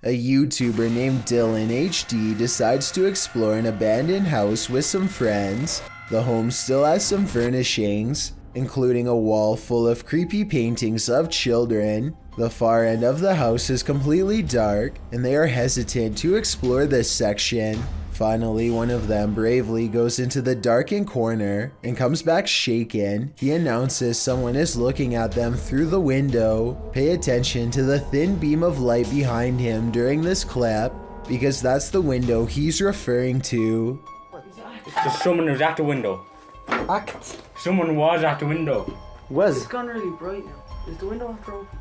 A YouTuber named Dylan HD decides to explore an abandoned house with some friends. The home still has some furnishings, including a wall full of creepy paintings of children. The far end of the house is completely dark, and they are hesitant to explore this section. Finally, one of them bravely goes into the darkened corner and comes back shaken. He announces someone is looking at them through the window. Pay attention to the thin beam of light behind him during this clip, because that's the window he's referring to. There's someone who's at the window. Act. Someone was at the window. It's gone really bright now. Is the window after open?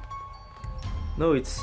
No, it's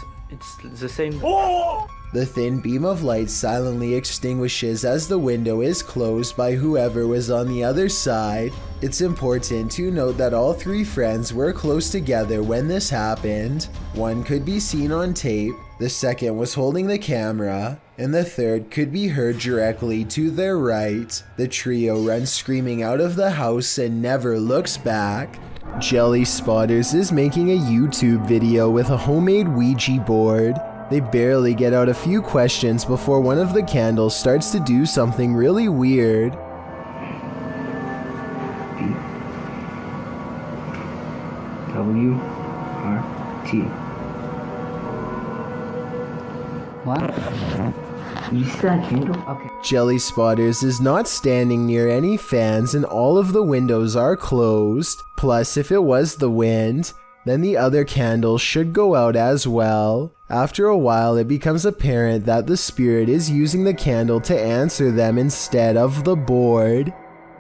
the same. Oh! The thin beam of light silently extinguishes as the window is closed by whoever was on the other side. It's important to note that all three friends were close together when this happened. One could be seen on tape, the second was holding the camera, and the third could be heard directly to their right. The trio runs screaming out of the house and never looks back. Jelly Spotters is making a YouTube video with a homemade Ouija board. They barely get out a few questions before one of the candles starts to do something really weird. W-R-T. What? You see that candle? Okay. Jelly Spotters is not standing near any fans and all of the windows are closed. Plus, if it was the wind, then the other candles should go out as well. After a while, it becomes apparent that the spirit is using the candle to answer them instead of the board.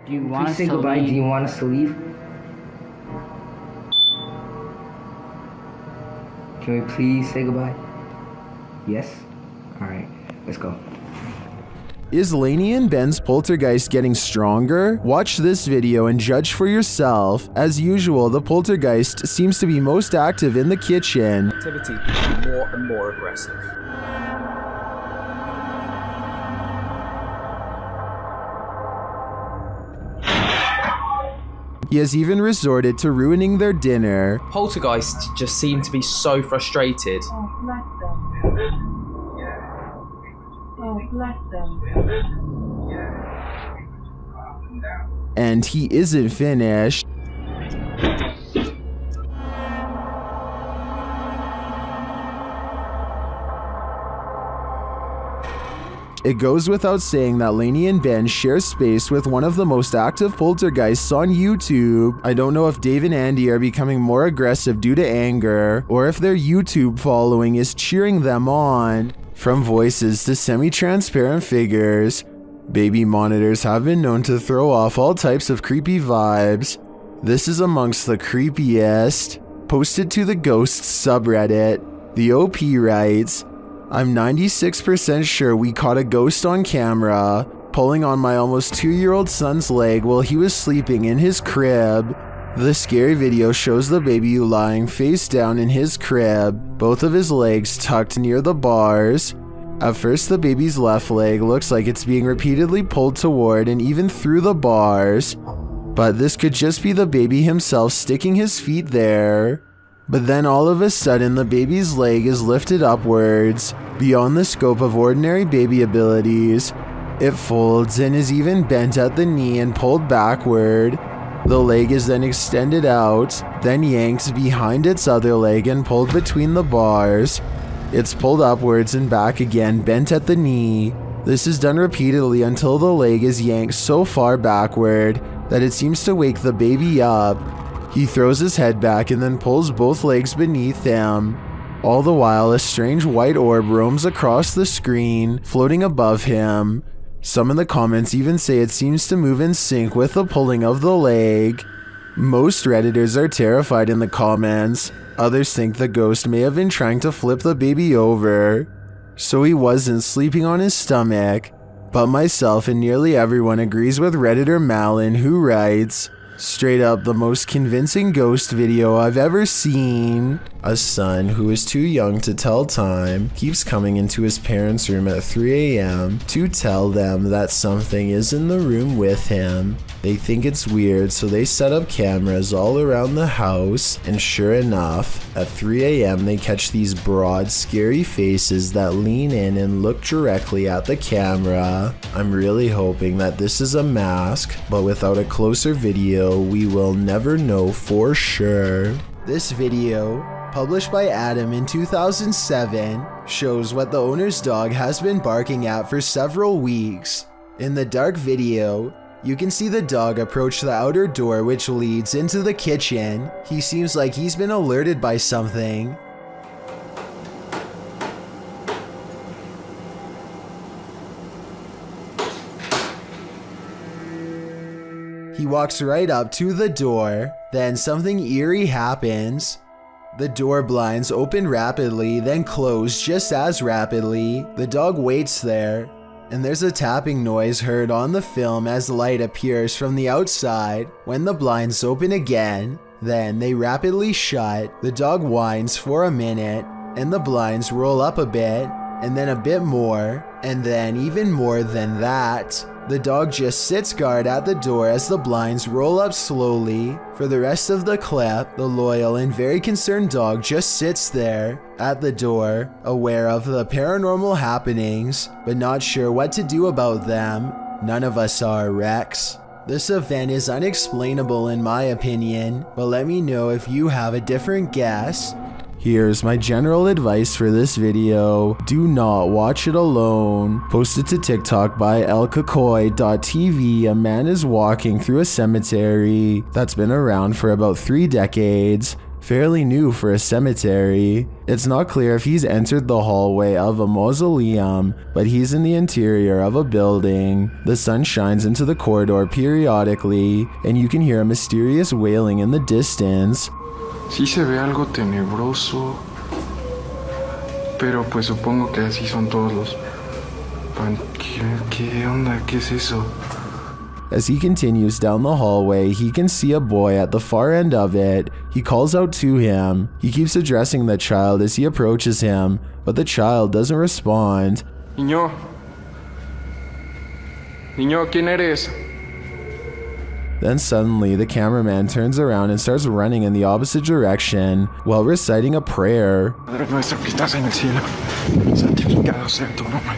Do you want us to goodbye? Do you want us to leave? Can we please say goodbye? Yes? Alright, let's go. Is Lainey and Ben's poltergeist getting stronger? Watch this video and judge for yourself. As usual, the poltergeist seems to be most active in the kitchen. Activity more and more aggressive. He has even resorted to ruining their dinner. Poltergeists just seem to be so frustrated. Oh, bless them. Oh, bless them. And he isn't finished. It goes without saying that Lainey and Ben share space with one of the most active poltergeists on YouTube. I don't know if Dave and Andy are becoming more aggressive due to anger, or if their YouTube following is cheering them on. From voices to semi-transparent figures, baby monitors have been known to throw off all types of creepy vibes. This is amongst the creepiest. Posted to the Ghosts subreddit, the OP writes, I'm 96% sure we caught a ghost on camera, pulling on my almost 2-year-old son's leg while he was sleeping in his crib. The scary video shows the baby lying face down in his crib, both of his legs tucked near the bars. At first, the baby's left leg looks like it's being repeatedly pulled toward and even through the bars, but this could just be the baby himself sticking his feet there. But then all of a sudden, the baby's leg is lifted upwards, beyond the scope of ordinary baby abilities. It folds and is even bent at the knee and pulled backward. The leg is then extended out, then yanked behind its other leg and pulled between the bars. It's pulled upwards and back again, bent at the knee. This is done repeatedly until the leg is yanked so far backward that it seems to wake the baby up. He throws his head back and then pulls both legs beneath him. All the while, a strange white orb roams across the screen, floating above him. Some in the comments even say it seems to move in sync with the pulling of the leg. Most Redditors are terrified in the comments. Others think the ghost may have been trying to flip the baby over, so he wasn't sleeping on his stomach. But myself and nearly everyone agrees with Redditor Malin, who writes, straight up the most convincing ghost video I've ever seen. A son who is too young to tell time keeps coming into his parents' room at 3 a.m. to tell them that something is in the room with him. They think it's weird, so they set up cameras all around the house, and sure enough, at 3 a.m. they catch these broad, scary faces that lean in and look directly at the camera. I'm really hoping that this is a mask, but without a closer video, we will never know for sure. This video, published by Adam in 2007, shows what the owner's dog has been barking at for several weeks. In the dark video, you can see the dog approach the outer door which leads into the kitchen. He seems like he's been alerted by something. He walks right up to the door, then something eerie happens. The door blinds open rapidly, then close just as rapidly. The dog waits there, and there's a tapping noise heard on the film as light appears from the outside. When the blinds open again, then they rapidly shut. The dog whines for a minute, and the blinds roll up a bit, and then a bit more, and then even more than that. The dog just sits guard at the door as the blinds roll up slowly. For the rest of the clip, the loyal and very concerned dog just sits there at the door, aware of the paranormal happenings, but not sure what to do about them. None of us are, Rex. This event is unexplainable in my opinion, but let me know if you have a different guess. Here's my general advice for this video. Do not watch it alone. Posted to TikTok by elkakoi.tv, a man is walking through a cemetery that's been around for about 3 decades. Fairly new for a cemetery. It's not clear if he's entered the hallway of a mausoleum, but he's in the interior of a building. The sun shines into the corridor periodically, and you can hear a mysterious wailing in the distance. Sí se ve algo tenebroso, pero pues supongo que así son todos los ¿Qué onda? ¿Qué es eso? As he continues down the hallway, he can see a boy at the far end of it. He calls out to him. He keeps addressing the child as he approaches him, but the child doesn't respond. Niño, ¿quién eres? Then suddenly, the cameraman turns around and starts running in the opposite direction while reciting a prayer. Padre nuestro que estás en el cielo, santificado sea tu nombre.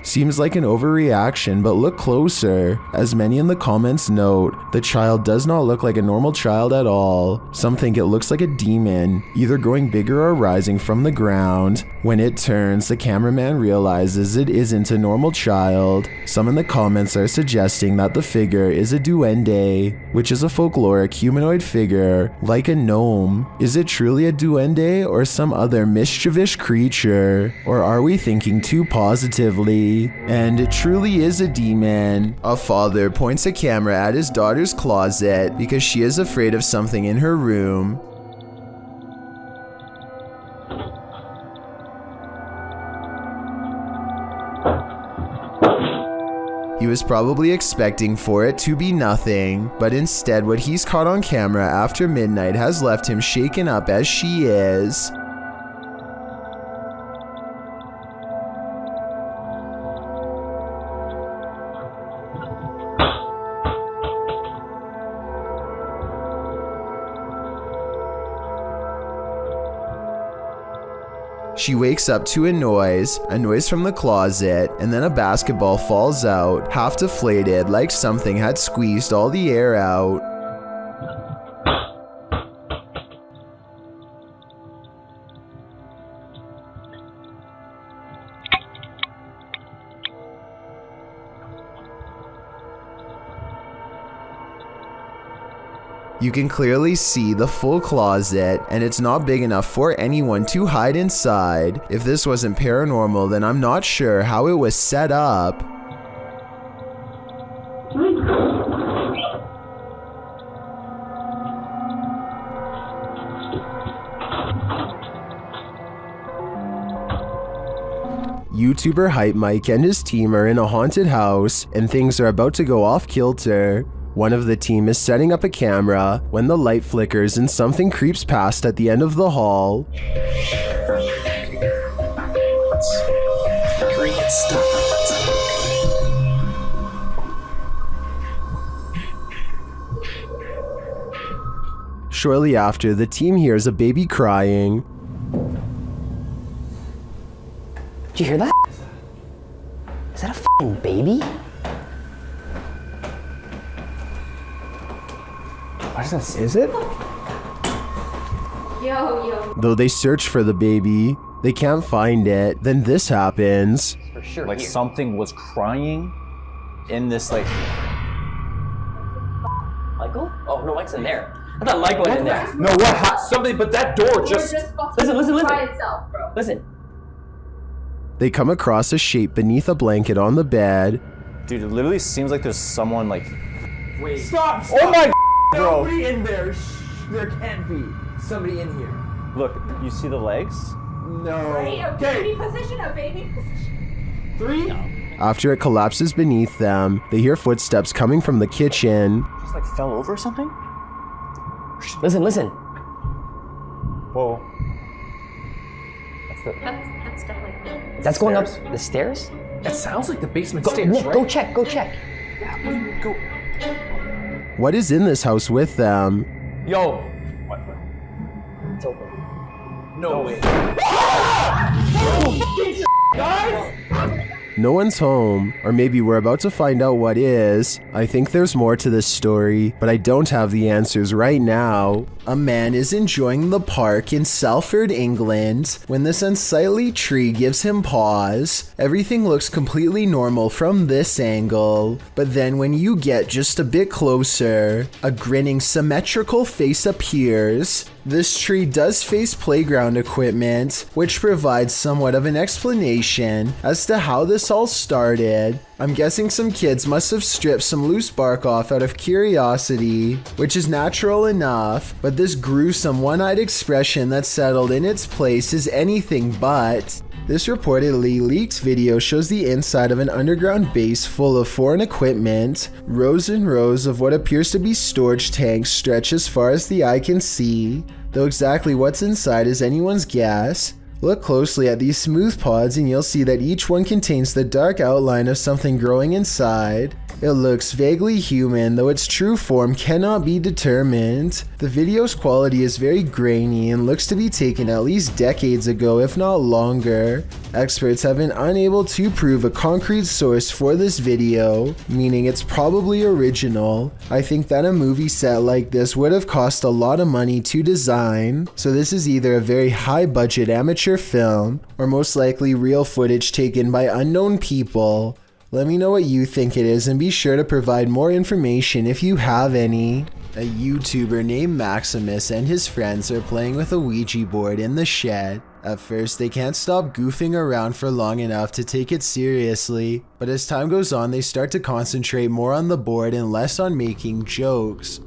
Seems like an overreaction, but look closer. As many in the comments note, the child does not look like a normal child at all. Some think it looks like a demon, either growing bigger or rising from the ground. When it turns, the cameraman realizes it isn't a normal child. Some in the comments are suggesting that the figure is a duende, which is a folkloric humanoid figure, like a gnome. Is it truly a duende or some other mischievous creature? Or are we thinking too positively? And it truly is a demon. A father points a camera at his daughter's closet because she is afraid of something in her room. He was probably expecting for it to be nothing, but instead what he's caught on camera after midnight has left him shaken up as she is. She wakes up to a noise from the closet, and then a basketball falls out, half deflated like something had squeezed all the air out. You can clearly see the full closet, and it's not big enough for anyone to hide inside. If this wasn't paranormal, then I'm not sure how it was set up. YouTuber Hype Mike and his team are in a haunted house, and things are about to go off kilter. One of the team is setting up a camera when the light flickers and something creeps past at the end of the hall. Great stuff. Shortly after, the team hears a baby crying. Did you hear that? Is that a f***ing baby? What is this? Is it? Yo. Though they search for the baby, they can't find it. Then this happens. For sure. Like here. something was crying in this like. Michael? Oh no, Mike's in there. I thought Mike went in there. No, what? Something, but that door just. Listen. By itself, bro. Listen. They come across a shape beneath a blanket on the bed. Dude, it literally seems like there's someone like. Wait. Stop! Oh my bro! Nobody in there. There can't be somebody in here. Look, you see the legs? No. Right, a baby position, a baby position. 3? After it collapses beneath them, they hear footsteps coming from the kitchen. Just like fell over or something? Listen. Whoa. That's definitely. That's going up the stairs? That sounds like the basement Go, stairs, Nick, right? go check. Go. What is in this house with them? Yo. It's open. No way. No one's home, or maybe we're about to find out what is. I think there's more to this story, but I don't have the answers right now. A man is enjoying the park in Salford, England, when this unsightly tree gives him pause. Everything looks completely normal from this angle, but then when you get just a bit closer, a grinning symmetrical face appears. This tree does face playground equipment, which provides somewhat of an explanation as to how this all started. I'm guessing some kids must have stripped some loose bark off out of curiosity, which is natural enough, but this gruesome one-eyed expression that settled in its place is anything but. This reportedly leaked video shows the inside of an underground base full of foreign equipment. Rows and rows of what appears to be storage tanks stretch as far as the eye can see, though exactly what's inside is anyone's guess. Look closely at these smooth pods and you'll see that each one contains the dark outline of something growing inside. It looks vaguely human, though its true form cannot be determined. The video's quality is very grainy and looks to be taken at least decades ago, if not longer. Experts have been unable to prove a concrete source for this video, meaning it's probably original. I think that a movie set like this would have cost a lot of money to design, so this is either a very high budget amateur film, or most likely real footage taken by unknown people. Let me know what you think it is and be sure to provide more information if you have any. A YouTuber named Maximus and his friends are playing with a Ouija board in the shed. At first, they can't stop goofing around for long enough to take it seriously, but as time goes on, they start to concentrate more on the board and less on making jokes.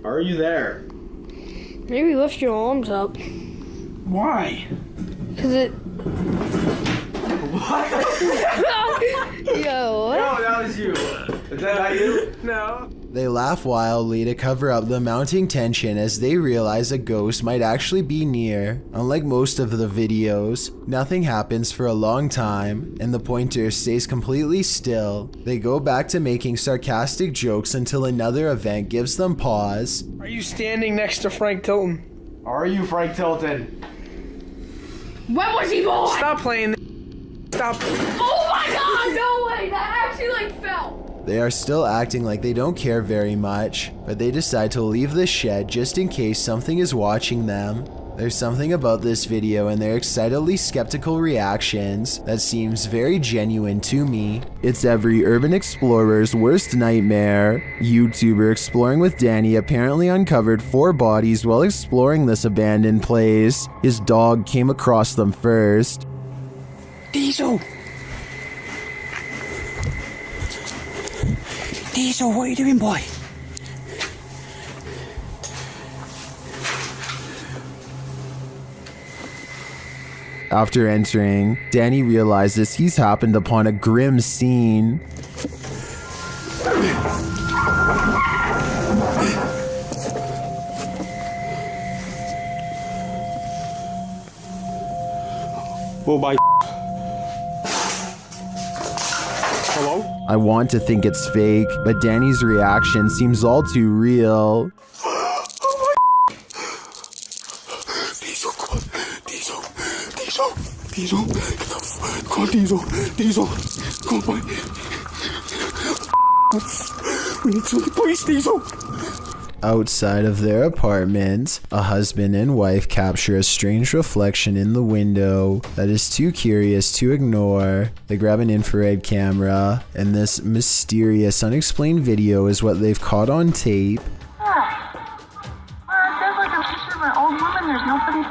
Are you there? Maybe lift your arms up. Why? Cause it. What? Yo, what? No, that was you. Is that not you? No. They laugh wildly to cover up the mounting tension as they realize a ghost might actually be near. Unlike most of the videos, nothing happens for a long time, and the pointer stays completely still. They go back to making sarcastic jokes until another event gives them pause. Are you standing next to Frank Tilton? Are you Frank Tilton? When was he born? Stop playing. Stop. Oh my god, no way! That actually like fell! They are still acting like they don't care very much, but they decide to leave the shed just in case something is watching them. There's something about this video and their excitedly skeptical reactions that seems very genuine to me. It's every urban explorer's worst nightmare. YouTuber Exploring with Danny apparently uncovered 4 bodies while exploring this abandoned place. His dog came across them first. Diesel, what are you doing, boy? After entering, Danny realizes he's happened upon a grim scene. We'll buy. Hello? I want to think it's fake, but Danny's reaction seems all too real. Diesel, come on. Diesel, get the fuck on, Diesel, come on, boy. We need to the police, Diesel. Outside of their apartment, a husband and wife capture a strange reflection in the window that is too curious to ignore. They grab an infrared camera, and this mysterious, unexplained video is what they've caught on tape. There's like a picture of an old woman. There's nobody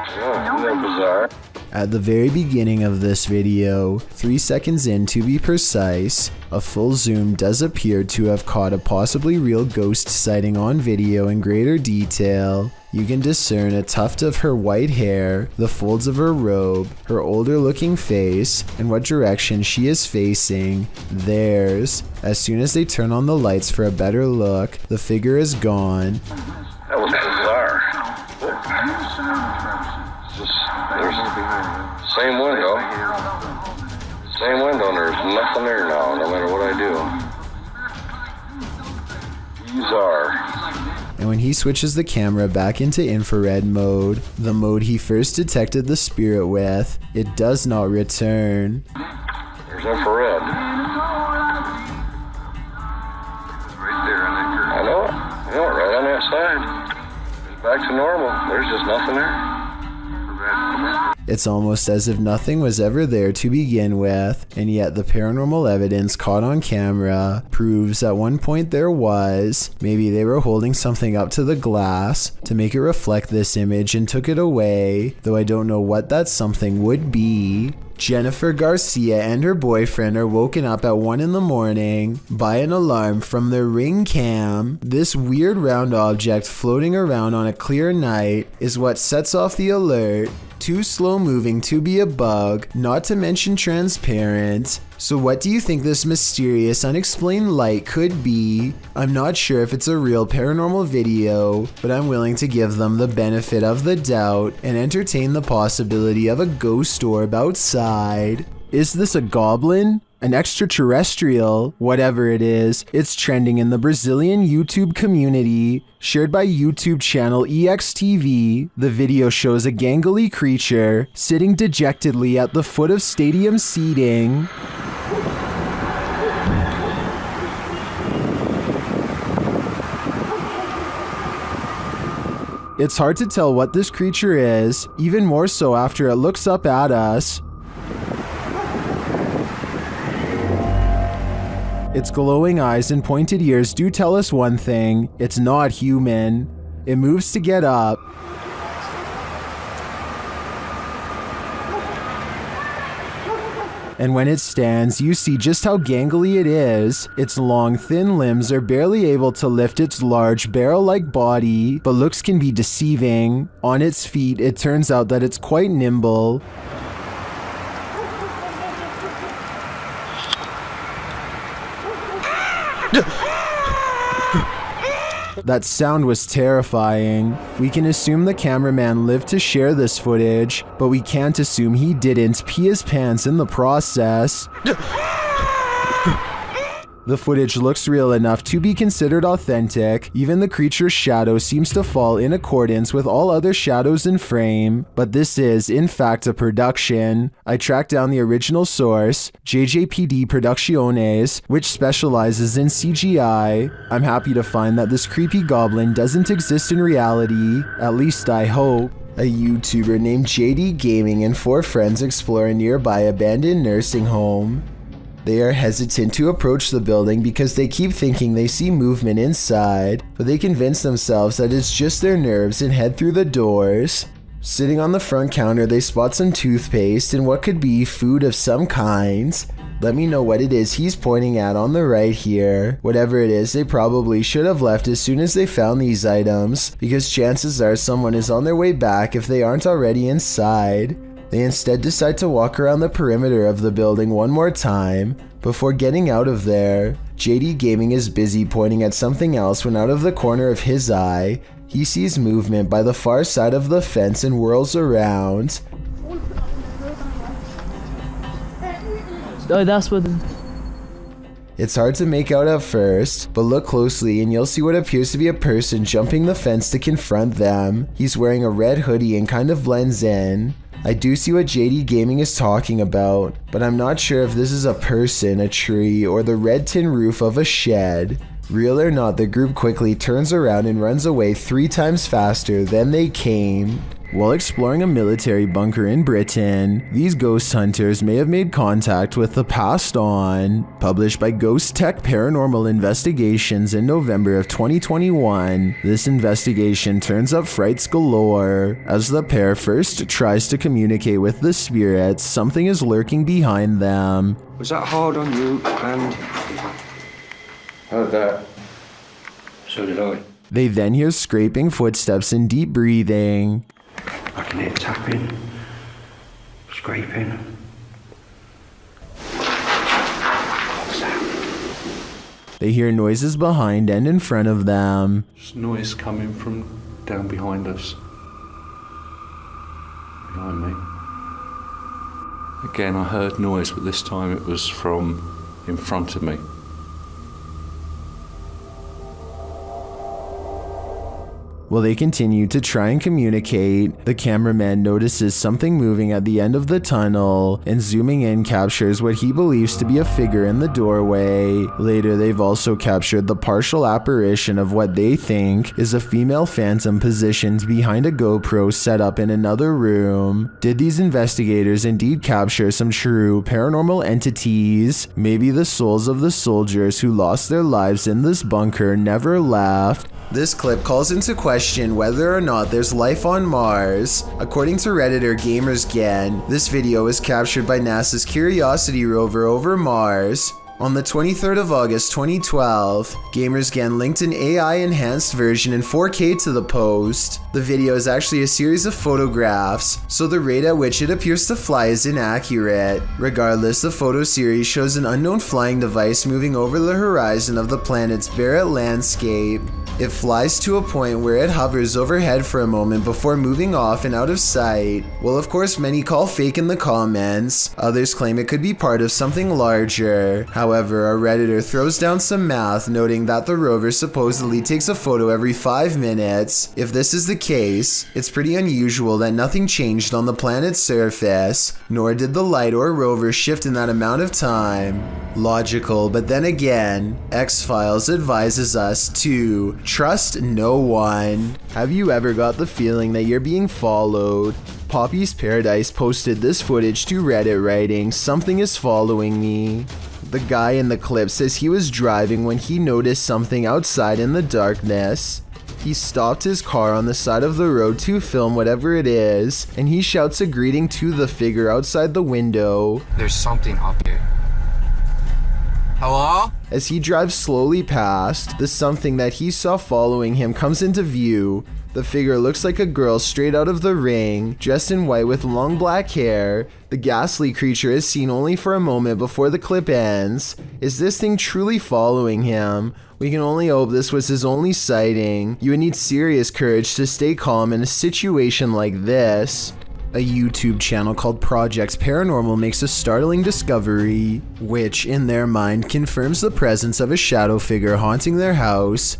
sitting there. Nobody. Bizarre. At the very beginning of this video, 3 seconds in to be precise, a full zoom does appear to have caught a possibly real ghost sighting on video in greater detail. You can discern a tuft of her white hair, the folds of her robe, her older looking face, and what direction she is facing, theirs. As soon as they turn on the lights for a better look, the figure is gone. That was bizarre. Same window, and there's nothing there now, no matter what I do. Bizarre. And when he switches the camera back into infrared mode, the mode he first detected the spirit with, it does not return. There's infrared. Right there on that curve. I know it, right on that side. It's back to normal. There's just nothing there. It's almost as if nothing was ever there to begin with, and yet the paranormal evidence caught on camera proves at one point there was. Maybe they were holding something up to the glass to make it reflect this image and took it away, though I don't know what that something would be. Jennifer Garcia and her boyfriend are woken up at 1 in the morning by an alarm from their Ring cam. This weird round object floating around on a clear night is what sets off the alert. Too slow moving to be a bug, not to mention transparent. So what do you think this mysterious, unexplained light could be? I'm not sure if it's a real paranormal video, but I'm willing to give them the benefit of the doubt and entertain the possibility of a ghost orb outside. Is this a goblin? An extraterrestrial? Whatever it is, it's trending in the Brazilian YouTube community. Shared by YouTube channel EXTV, the video shows a gangly creature sitting dejectedly at the foot of stadium seating. It's hard to tell what this creature is, even more so after it looks up at us. Its glowing eyes and pointed ears do tell us one thing: it's not human. It moves to get up. And when it stands, you see just how gangly it is. Its long, thin limbs are barely able to lift its large, barrel-like body, but looks can be deceiving. On its feet, it turns out that it's quite nimble. That sound was terrifying. We can assume the cameraman lived to share this footage, but we can't assume he didn't pee his pants in the process. The footage looks real enough to be considered authentic. Even the creature's shadow seems to fall in accordance with all other shadows in frame, but this is, in fact, a production. I tracked down the original source, JJPD Producciones, which specializes in CGI. I'm happy to find that this creepy goblin doesn't exist in reality, at least I hope. A YouTuber named JD Gaming and 4 friends explore a nearby abandoned nursing home. They are hesitant to approach the building because they keep thinking they see movement inside, but they convince themselves that it's just their nerves and head through the doors. Sitting on the front counter, they spot some toothpaste and what could be food of some kind. Let me know what it is he's pointing at on the right here. Whatever it is, they probably should have left as soon as they found these items, because chances are someone is on their way back if they aren't already inside. They instead decide to walk around the perimeter of the building one more time. Before getting out of there, JD Gaming is busy pointing at something else when out of the corner of his eye, he sees movement by the far side of the fence and whirls around. Oh, that's what. It's hard to make out at first, but look closely and you'll see what appears to be a person jumping the fence to confront them. He's wearing a red hoodie and kind of blends in. I do see what JD Gaming is talking about, but I'm not sure if this is a person, a tree, or the red tin roof of a shed. Real or not, the group quickly turns around and runs away 3 times faster than they came. While exploring a military bunker in Britain, these ghost hunters may have made contact with the passed on. Published by Ghost Tech Paranormal Investigations in November of 2021, this investigation turns up frights galore. As the pair first tries to communicate with the spirits, something is lurking behind them. Was that hard on you? And heard that. So did I. They then hear scraping footsteps and deep breathing. I can hear tapping, scraping. What's that? They hear noises behind and in front of them. There's noise coming from down behind us. Behind me. Again, I heard noise, but this time it was from in front of me. While they continue to try and communicate, the cameraman notices something moving at the end of the tunnel and zooming in captures what he believes to be a figure in the doorway. Later, they've also captured the partial apparition of what they think is a female phantom positioned behind a GoPro set up in another room. Did these investigators indeed capture some true paranormal entities? Maybe the souls of the soldiers who lost their lives in this bunker never left. This clip calls into question whether or not there's life on Mars. According to Redditor GamersGan, this video was captured by NASA's Curiosity rover over Mars. On the 23rd of August 2012, GamersGan linked an AI-enhanced version in 4K to the post. The video is actually a series of photographs, so the rate at which it appears to fly is inaccurate. Regardless, the photo series shows an unknown flying device moving over the horizon of the planet's barren landscape. It flies to a point where it hovers overhead for a moment before moving off and out of sight. Well, of course, many call fake in the comments. Others claim it could be part of something larger. However, a Redditor throws down some math, noting that the rover supposedly takes a photo every 5 minutes. If this is the case, it's pretty unusual that nothing changed on the planet's surface, nor did the light or rover shift in that amount of time. Logical, but then again, X-Files advises us to trust no one. Have you ever got the feeling that you're being followed? Poppy's Paradise posted this footage to Reddit writing, "Something is following me." The guy in the clip says he was driving when he noticed something outside in the darkness. He stopped his car on the side of the road to film whatever it is, and he shouts a greeting to the figure outside the window. There's something up here. Hello? As he drives slowly past, the something that he saw following him comes into view. The figure looks like a girl straight out of The Ring, dressed in white with long black hair. The ghastly creature is seen only for a moment before the clip ends. Is this thing truly following him? We can only hope this was his only sighting. You would need serious courage to stay calm in a situation like this. A YouTube channel called Project Paranormal makes a startling discovery, which, in their mind, confirms the presence of a shadow figure haunting their house.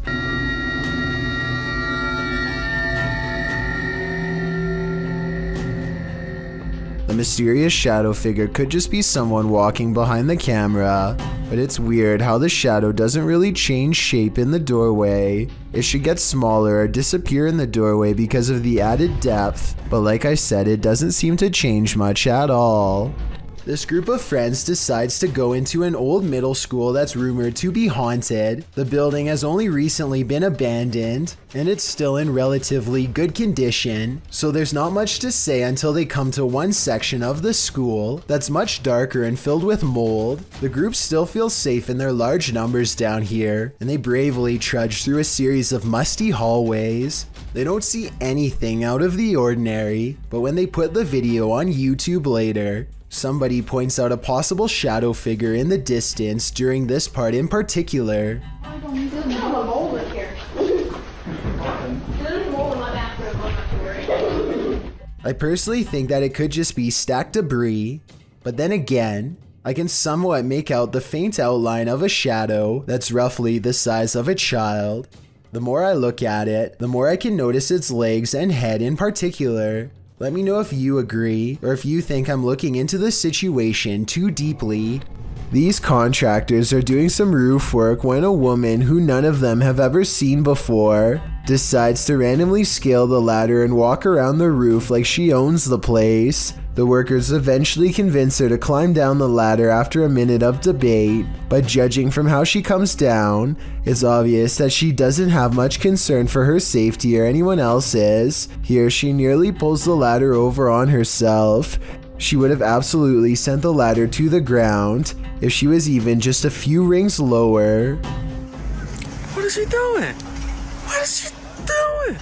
The mysterious shadow figure could just be someone walking behind the camera, but it's weird how the shadow doesn't really change shape in the doorway. It should get smaller or disappear in the doorway because of the added depth, but like I said, it doesn't seem to change much at all. This group of friends decides to go into an old middle school that's rumored to be haunted. The building has only recently been abandoned, and it's still in relatively good condition, so there's not much to say until they come to one section of the school that's much darker and filled with mold. The group still feels safe in their large numbers down here, and they bravely trudge through a series of musty hallways. They don't see anything out of the ordinary, but when they put the video on YouTube later, somebody points out a possible shadow figure in the distance during this part in particular. I personally think that it could just be stacked debris, but then again, I can somewhat make out the faint outline of a shadow that's roughly the size of a child. The more I look at it, the more I can notice its legs and head in particular. Let me know if you agree, or if you think I'm looking into the situation too deeply. These contractors are doing some roof work when a woman who none of them have ever seen before decides to randomly scale the ladder and walk around the roof like she owns the place. The workers eventually convince her to climb down the ladder after a minute of debate, but judging from how she comes down, it's obvious that she doesn't have much concern for her safety or anyone else's. Here she nearly pulls the ladder over on herself. She would have absolutely sent the ladder to the ground if she was even just a few rings lower. What is she doing? What is she doing?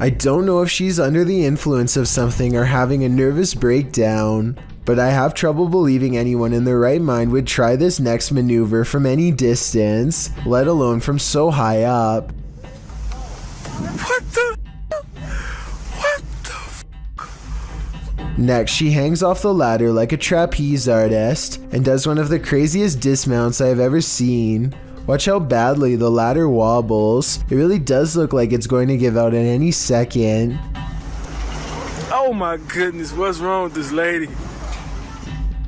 I don't know if she's under the influence of something or having a nervous breakdown, but I have trouble believing anyone in their right mind would try this next maneuver from any distance, let alone from so high up. What the? Next, she hangs off the ladder like a trapeze artist and does one of the craziest dismounts I have ever seen. Watch how badly the ladder wobbles. It really does look like it's going to give out at any second. Oh my goodness, what's wrong with this lady?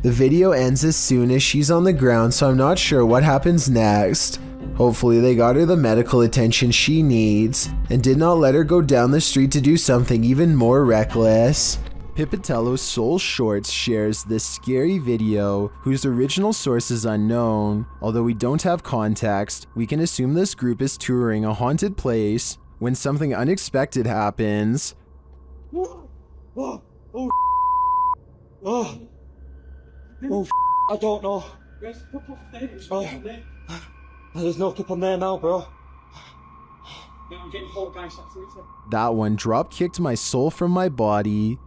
The video ends as soon as she's on the ground, so I'm not sure what happens next. Hopefully they got her the medical attention she needs and did not let her go down the street to do something even more reckless. Pipitello's Soul Shorts shares this scary video, whose original source is unknown. Although we don't have context, we can assume this group is touring a haunted place when something unexpected happens. I don't know. There's no clip on there now, bro. That one drop kicked my soul from my body.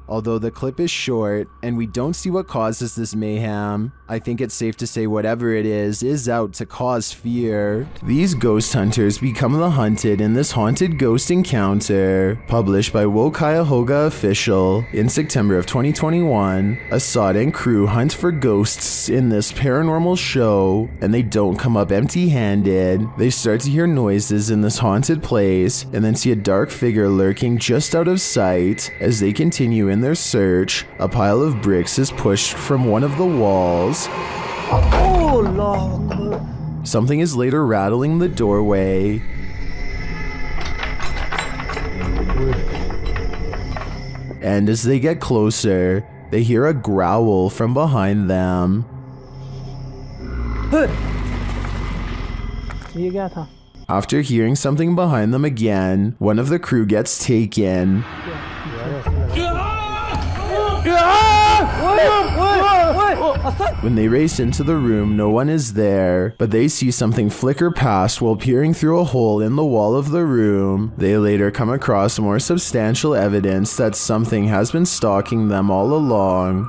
Although the clip is short and we don't see what causes this mayhem, I think it's safe to say whatever it is out to cause fear. These ghost hunters become the hunted in this haunted ghost encounter, published by Wo Cuyahoga Official in September of 2021. Assad and crew hunt for ghosts in this paranormal show, and they don't come up empty-handed. They start to hear noises in this haunted place, and then see a dark figure lurking just out of sight. As they continue in their search, a pile of bricks is pushed from one of the walls. Oh, Lord. Something is later rattling the doorway. And as they get closer, they hear a growl from behind them. After hearing something behind them again, one of the crew gets taken. When they race into the room, no one is there, but they see something flicker past while peering through a hole in the wall of the room. They later come across more substantial evidence that something has been stalking them all along.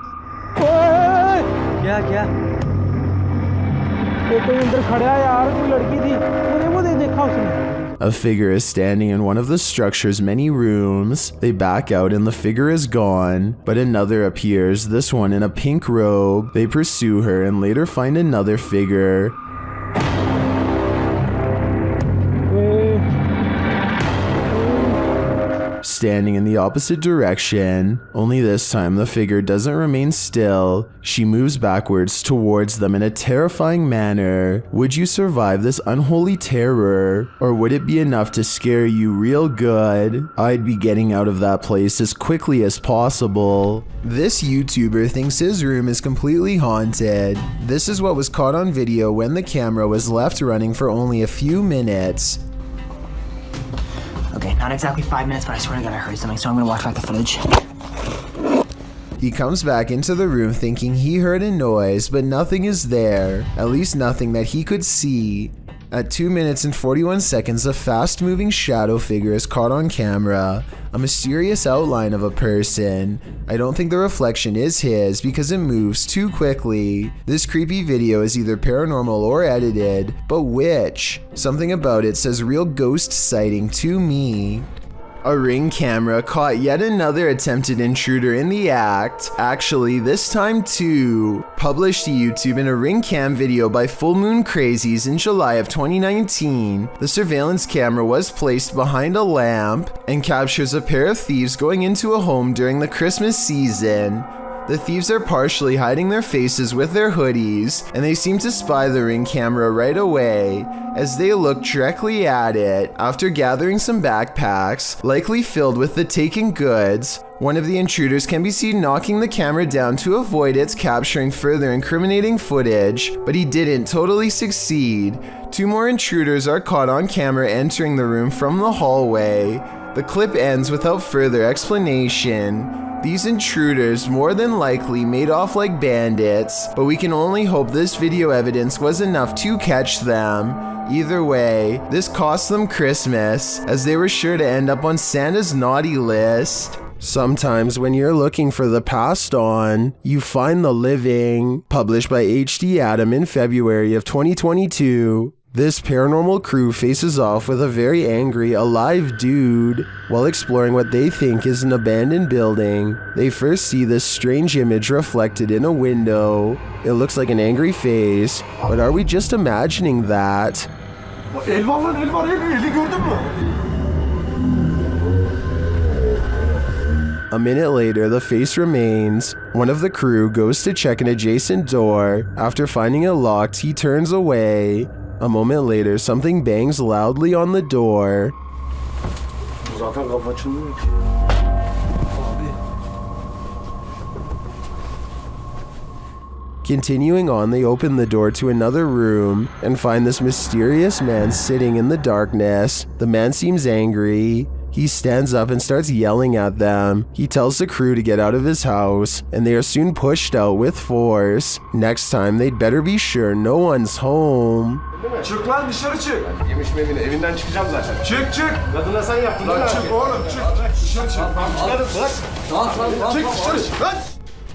A figure is standing in one of the structure's many rooms. They back out and the figure is gone, but another appears, this one in a pink robe. They pursue her and later find another figure. Standing in the opposite direction, only this time the figure doesn't remain still. She moves backwards towards them in a terrifying manner. Would you survive this unholy terror, or would it be enough to scare you real good? I'd be getting out of that place as quickly as possible. This YouTuber thinks his room is completely haunted. This is what was caught on video when the camera was left running for only a few minutes. Okay, not exactly 5 minutes, but I swear to God I heard something, so I'm gonna watch back the footage. He comes back into the room thinking he heard a noise, but nothing is there. At least nothing that he could see. At 2 minutes and 41 seconds, a fast-moving shadow figure is caught on camera. A mysterious outline of a person. I don't think the reflection is his because it moves too quickly. This creepy video is either paranormal or edited, but which? Something about it says real ghost sighting to me. A Ring camera caught yet another attempted intruder in the act. Actually, this time too. Published to YouTube in a Ring cam video by Full Moon Crazies in July of 2019, the surveillance camera was placed behind a lamp and captures a pair of thieves going into a home during the Christmas season. The thieves are partially hiding their faces with their hoodies, and they seem to spy the Ring camera right away as they look directly at it. After gathering some backpacks, likely filled with the taken goods, one of the intruders can be seen knocking the camera down to avoid its capturing further incriminating footage, but he didn't totally succeed. 2 more intruders are caught on camera entering the room from the hallway. The clip ends without further explanation. These intruders more than likely made off like bandits, but we can only hope this video evidence was enough to catch them. Either way, this cost them Christmas, as they were sure to end up on Santa's naughty list. Sometimes when you're looking for the passed on, you find the living. Published by HD Adam in February of 2022. This paranormal crew faces off with a very angry, alive dude. While exploring what they think is an abandoned building, they first see this strange image reflected in a window. It looks like an angry face, but are we just imagining that? A minute later, the face remains. One of the crew goes to check an adjacent door. After finding it locked, he turns away. A moment later, something bangs loudly on the door. Continuing on, they open the door to another room and find this mysterious man sitting in the darkness. The man seems angry. He stands up and starts yelling at them. He tells the crew to get out of his house, and they are soon pushed out with force. Next time, they'd better be sure no one's home. Çık lan dışarı çık. Yemiş mevini evinden çıkacağım zaten. Çık çık. Kadına sen yaptın. Lan çık oğlum çık. Dışarı çık. Çıkarım bırak. Çık dışarı çık lan.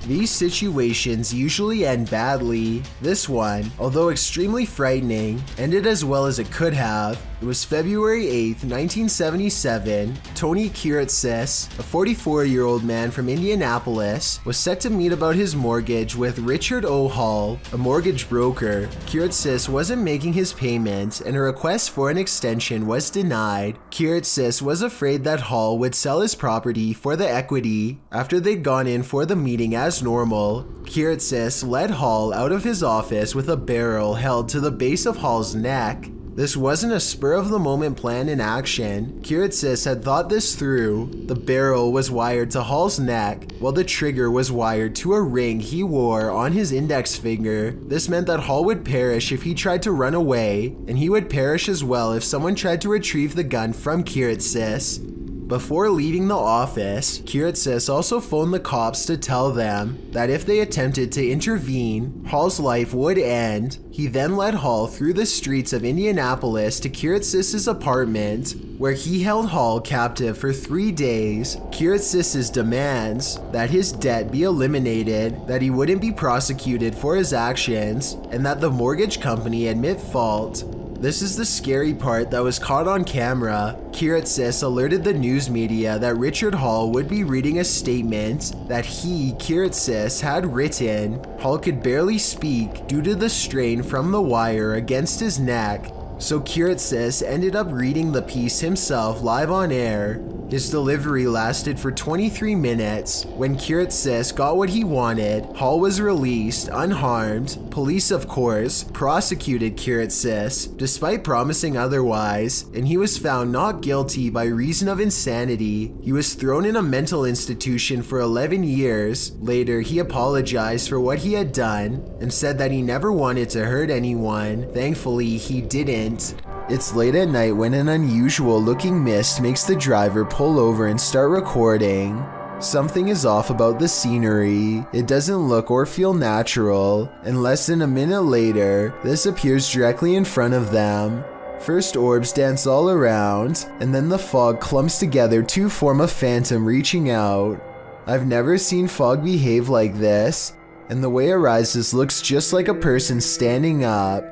These situations usually end badly. This one, although extremely frightening, ended as well as it could have. It was February 8th, 1977. Tony Kiritsis, a 44-year-old man from Indianapolis, was set to meet about his mortgage with Richard O. Hall, a mortgage broker. Kiritsis wasn't making his payment, and a request for an extension was denied. Kiritsis was afraid that Hall would sell his property for the equity. After they'd gone in for the meeting as normal, Kiritsis led Hall out of his office with a barrel held to the base of Hall's neck. This wasn't a spur-of-the-moment plan in action. Kiritsis had thought this through. The barrel was wired to Hall's neck, while the trigger was wired to a ring he wore on his index finger. This meant that Hall would perish if he tried to run away, and he would perish as well if someone tried to retrieve the gun from Kiritsis. Before leaving the office, Kiritsis also phoned the cops to tell them that if they attempted to intervene, Hall's life would end. He then led Hall through the streets of Indianapolis to Kiritsis' apartment, where he held Hall captive for 3 days. Kiritsis' demands that his debt be eliminated, that he wouldn't be prosecuted for his actions, and that the mortgage company admit fault. This is the scary part that was caught on camera. Kiritsis alerted the news media that Richard Hall would be reading a statement that he, Kiritsis, had written. Hall could barely speak due to the strain from the wire against his neck, so Kiritsis ended up reading the piece himself live on air. His delivery lasted for 23 minutes. When Kiritsis got what he wanted, Hall was released unharmed. Police, of course, prosecuted Kiritsis, despite promising otherwise, and he was found not guilty by reason of insanity. He was thrown in a mental institution for 11 years. Later, he apologized for what he had done and said that he never wanted to hurt anyone. Thankfully, he didn't. It's late at night when an unusual looking mist makes the driver pull over and start recording. Something is off about the scenery. It doesn't look or feel natural, and less than a minute later, this appears directly in front of them. First orbs dance all around, and then the fog clumps together to form a phantom reaching out. I've never seen fog behave like this, and the way it rises looks just like a person standing up.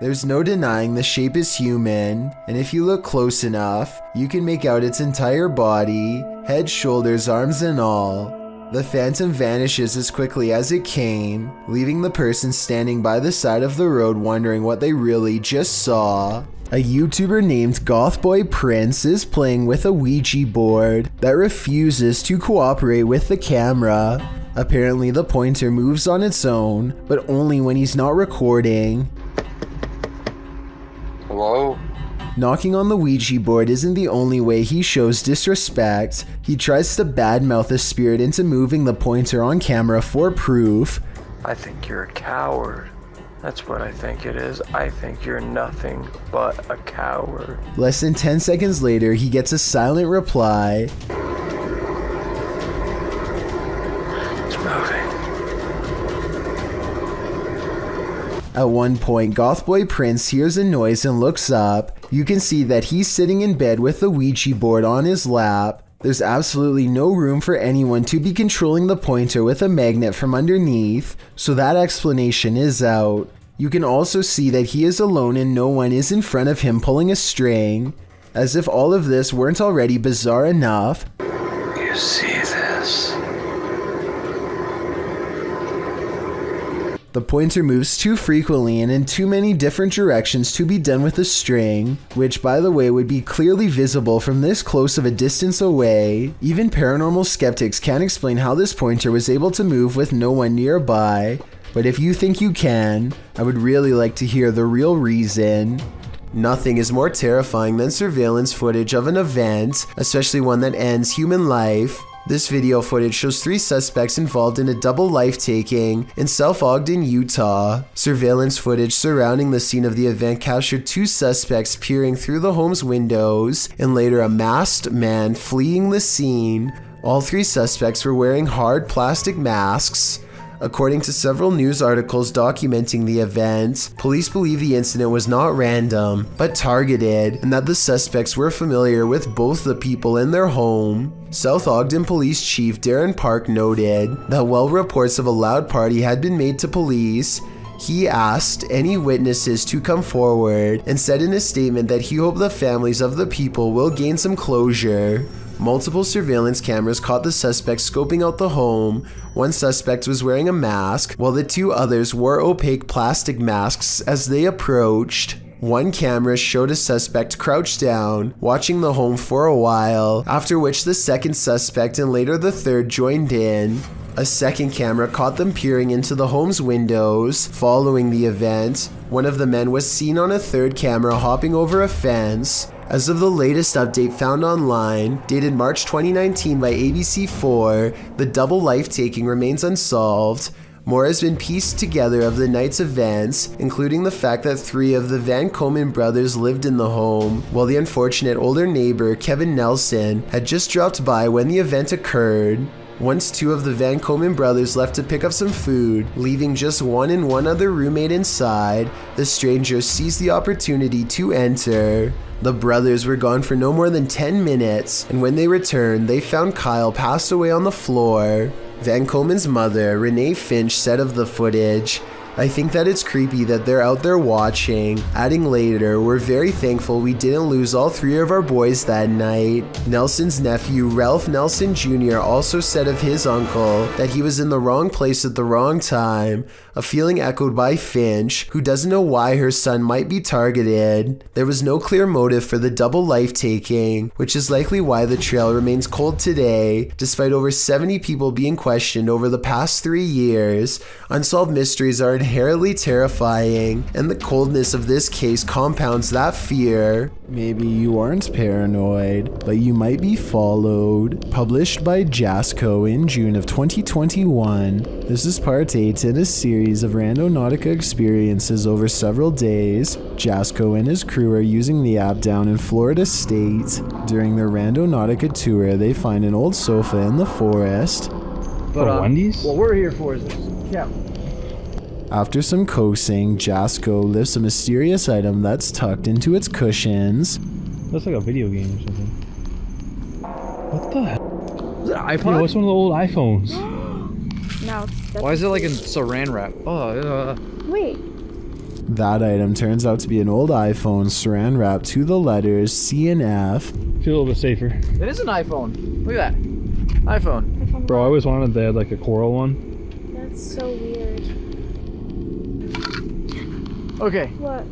There's no denying the shape is human, and if you look close enough, you can make out its entire body, head, shoulders, arms, and all. The phantom vanishes as quickly as it came, leaving the person standing by the side of the road wondering what they really just saw. A YouTuber named Gothboy Prince is playing with a Ouija board that refuses to cooperate with the camera. Apparently the pointer moves on its own, but only when he's not recording. Hello? Knocking on the Ouija board isn't the only way he shows disrespect. He tries to badmouth a spirit into moving the pointer on camera for proof. I think you're a coward. That's what I think it is. I think you're nothing but a coward. Less than 10 seconds later, he gets a silent reply. It's moving. At one point, Gothboy Prince hears a noise and looks up. You can see that he's sitting in bed with the Ouija board on his lap. There's absolutely no room for anyone to be controlling the pointer with a magnet from underneath, so that explanation is out. You can also see that he is alone and no one is in front of him pulling a string. As if all of this weren't already bizarre enough. You see this? The pointer moves too frequently and in too many different directions to be done with a string, which by the way would be clearly visible from this close of a distance away. Even paranormal skeptics can't explain how this pointer was able to move with no one nearby, but if you think you can, I would really like to hear the real reason. Nothing is more terrifying than surveillance footage of an event, especially one that ends human life. This video footage shows 3 suspects involved in a double life-taking in South Ogden, Utah. Surveillance footage surrounding the scene of the event captured 2 suspects peering through the home's windows and later a masked man fleeing the scene. All 3 suspects were wearing hard plastic masks. According to several news articles documenting the event, police believe the incident was not random, but targeted, and that the suspects were familiar with both the people in their home. South Ogden Police Chief Darren Park noted that while reports of a loud party had been made to police, he asked any witnesses to come forward and said in a statement that he hoped the families of the people will gain some closure. Multiple surveillance cameras caught the suspects scoping out the home. One suspect was wearing a mask, while the 2 others wore opaque plastic masks as they approached. One camera showed a suspect crouched down, watching the home for a while, after which the second suspect and later the third joined in. A second camera caught them peering into the home's windows. Following the event, one of the men was seen on a third camera hopping over a fence. As of the latest update found online, dated March 2019 by ABC4, the double life-taking remains unsolved. More has been pieced together of the night's events, including the fact that 3 of the Van Komen brothers lived in the home, while the unfortunate older neighbor, Kevin Nelson, had just dropped by when the event occurred. Once 2 of the Van Komen brothers left to pick up some food, leaving just one and one other roommate inside, the stranger seized the opportunity to enter. The brothers were gone for no more than 10 minutes, and when they returned, they found Kyle passed away on the floor. Van Komen's mother, Renee Finch, said of the footage, "I think that it's creepy that they're out there watching." Adding later, "We're very thankful we didn't lose all 3 of our boys that night." Nelson's nephew, Ralph Nelson Jr., also said of his uncle that he was in the wrong place at the wrong time, a feeling echoed by Finch, who doesn't know why her son might be targeted. There was no clear motive for the double life-taking, which is likely why the trail remains cold today, despite over 70 people being questioned over the past 3 years. Unsolved mysteries are inherently terrifying, and the coldness of this case compounds that fear. Maybe you aren't paranoid, but you might be followed. Published by Jasco in June of 2021. This is part 8 in a series of Randonautica experiences over several days. Jasco and his crew are using the app down in Florida State. During their Randonautica tour, they find an old sofa in the forest. But, Wendy's? What we're here for is this. Yeah. After some coaxing, Jasco lifts a mysterious item that's tucked into its cushions. Looks like a video game or something. What the hell? Is it an iPod? Yeah, what's one of the old iPhones? No. Why is it like in saran wrap? Oh, Wait. That item turns out to be an old iPhone saran wrapped to the letters C and F. Feel a little bit safer. It is an iPhone. Look at that. iPhone. Bro, I always wanted they had like a coral one. That's so weird. Okay. What?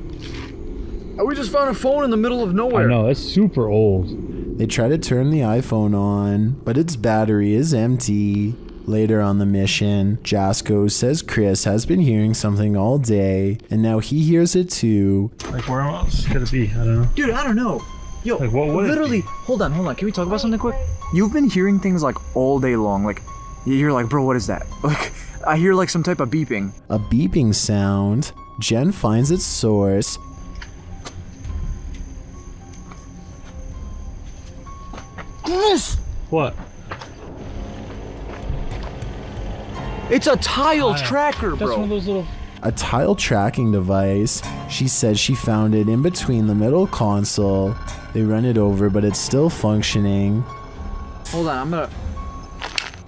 We just found a phone in the middle of nowhere. I know, that's super old. They try to turn the iPhone on, but its battery is empty. Later on the mission, Jasko says Chris has been hearing something all day, and now he hears it too. Like, where else could it be? I don't know. Dude, I don't know. Yo, like, what would literally, hold on. Can we talk about something quick? You've been hearing things like all day long. Like, you're like, bro, what is that? Like, I hear like some type of beeping. A beeping sound. Jen finds its source. Chris! What? It's a tile tracker, bro. That's one of those little... A tile tracking device. She said she found it in between the middle console. They run it over, but it's still functioning. Hold on, I'm gonna...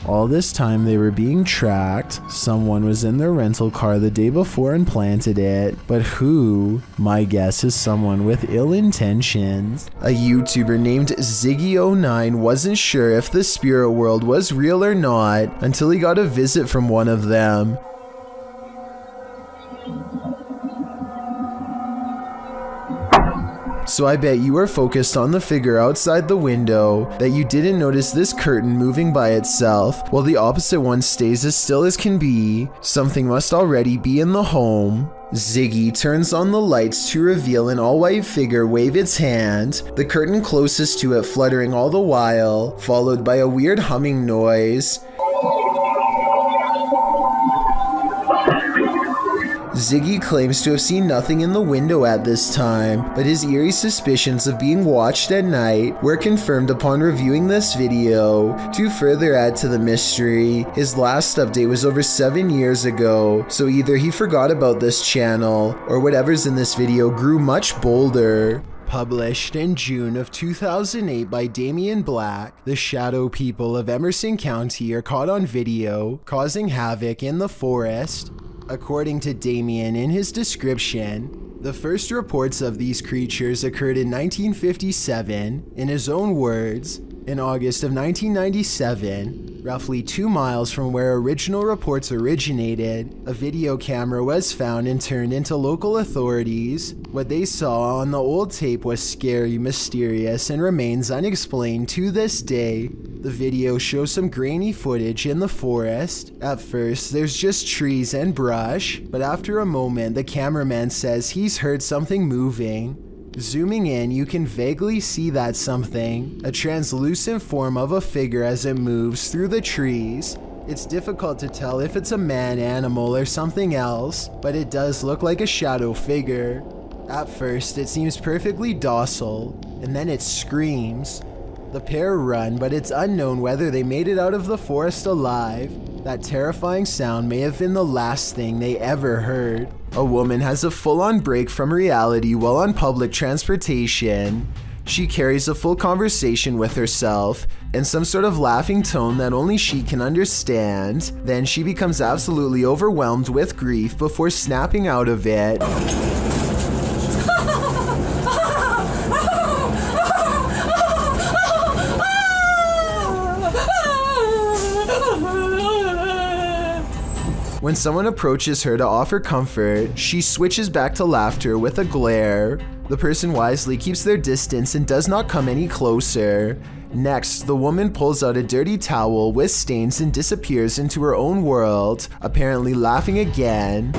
All this time they were being tracked. Someone was in their rental car the day before and planted it. But who? My guess is someone with ill intentions. A YouTuber named Ziggy09 wasn't sure if the spirit world was real or not until he got a visit from one of them. So I bet you were focused on the figure outside the window that you didn't notice this curtain moving by itself while the opposite one stays as still as can be. Something must already be in the home. Ziggy turns on the lights to reveal an all-white figure wave its hand, the curtain closest to it fluttering all the while, followed by a weird humming noise. Ziggy claims to have seen nothing in the window at this time, but his eerie suspicions of being watched at night were confirmed upon reviewing this video. To further add to the mystery, his last update was over 7 years ago, so either he forgot about this channel, or whatever's in this video grew much bolder. Published in June of 2008 by Damian Black, the shadow people of Emerson County are caught on video, causing havoc in the forest. According to Damien in his description, the first reports of these creatures occurred in 1957. In his own words, in August of 1997, roughly 2 miles from where original reports originated, a video camera was found and turned into local authorities. What they saw on the old tape was scary, mysterious, and remains unexplained to this day. The video shows some grainy footage in the forest. At first, there's just trees and brush, but after a moment, the cameraman says he's heard something moving. Zooming in, you can vaguely see that something, a translucent form of a figure as it moves through the trees. It's difficult to tell if it's a man, animal, or something else, but it does look like a shadow figure. At first, it seems perfectly docile, and then it screams. The pair run, but it's unknown whether they made it out of the forest alive. That terrifying sound may have been the last thing they ever heard. A woman has a full-on break from reality while on public transportation. She carries a full conversation with herself in some sort of laughing tone that only she can understand. Then she becomes absolutely overwhelmed with grief before snapping out of it. When someone approaches her to offer comfort, she switches back to laughter with a glare. The person wisely keeps their distance and does not come any closer. Next, the woman pulls out a dirty towel with stains and disappears into her own world, apparently laughing again.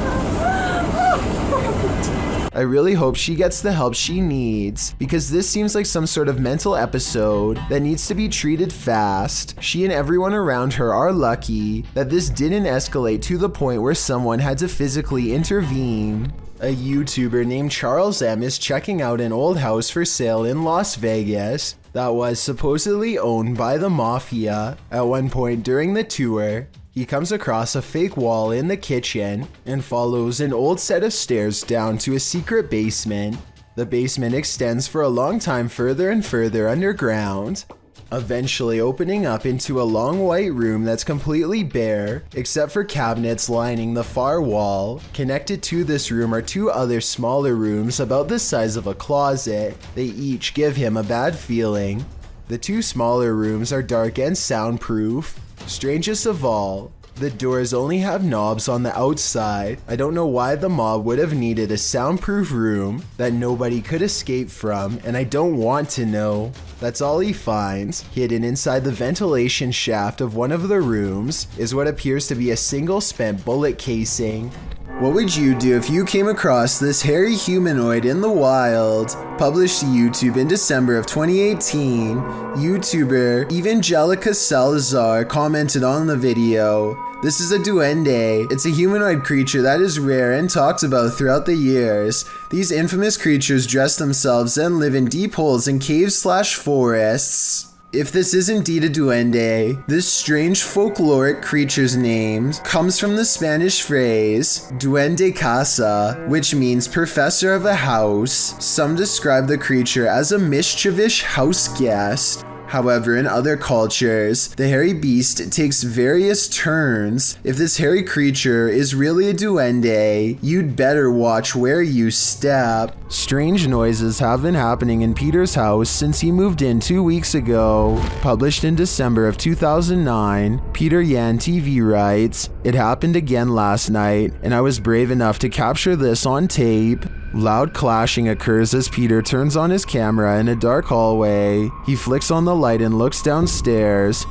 I really hope she gets the help she needs, because this seems like some sort of mental episode that needs to be treated fast. She and everyone around her are lucky that this didn't escalate to the point where someone had to physically intervene. A YouTuber named Charles M is checking out an old house for sale in Las Vegas that was supposedly owned by the Mafia. At one point during the tour, he comes across a fake wall in the kitchen and follows an old set of stairs down to a secret basement. The basement extends for a long time further and further underground. eventually opening up into a long white room that's completely bare, except for cabinets lining the far wall. Connected to this room are two other smaller rooms about the size of a closet. They each give him a bad feeling. The two smaller rooms are dark and soundproof. Strangest of all, the doors only have knobs on the outside. I don't know why the mob would have needed a soundproof room that nobody could escape from, and I don't want to know. That's all he finds. Hidden inside the ventilation shaft of one of the rooms is what appears to be a single spent bullet casing. What would you do if you came across this hairy humanoid in the wild? Published to YouTube in December of 2018, YouTuber Evangelica Salazar commented on the video. This is a duende. It's a humanoid creature that is rare and talked about throughout the years. These infamous creatures dress themselves and live in deep holes in caves/forests. If this is indeed a duende, this strange folkloric creature's name comes from the Spanish phrase duende casa, which means professor of a house. Some describe the creature as a mischievous house guest. However, in other cultures, the hairy beast takes various turns. If this hairy creature is really a duende, you'd better watch where you step. Strange noises have been happening in Peter's house since he moved in 2 weeks ago. Published in December of 2009, Peter Yan TV writes, "It happened again last night, and I was brave enough to capture this on tape." Loud clashing occurs as Peter turns on his camera in a dark hallway. He flicks on the light and looks downstairs.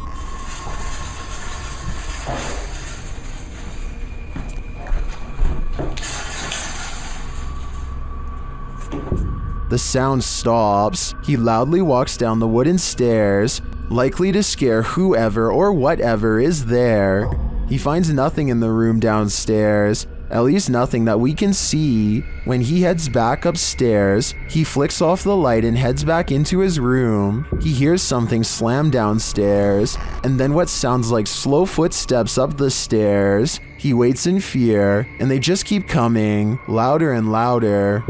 The sound stops. He loudly walks down the wooden stairs, likely to scare whoever or whatever is there. He finds nothing in the room downstairs. At least nothing that we can see. When he heads back upstairs, he flicks off the light and heads back into his room. He hears something slam downstairs, and then what sounds like slow footsteps up the stairs. He waits in fear, and they just keep coming, louder and louder.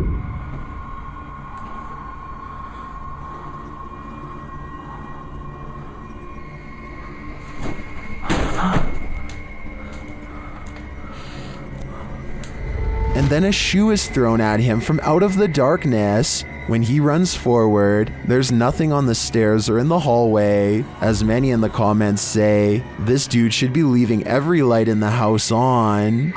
And then a shoe is thrown at him from out of the darkness. When he runs forward, there's nothing on the stairs or in the hallway. As many in the comments say, this dude should be leaving every light in the house on.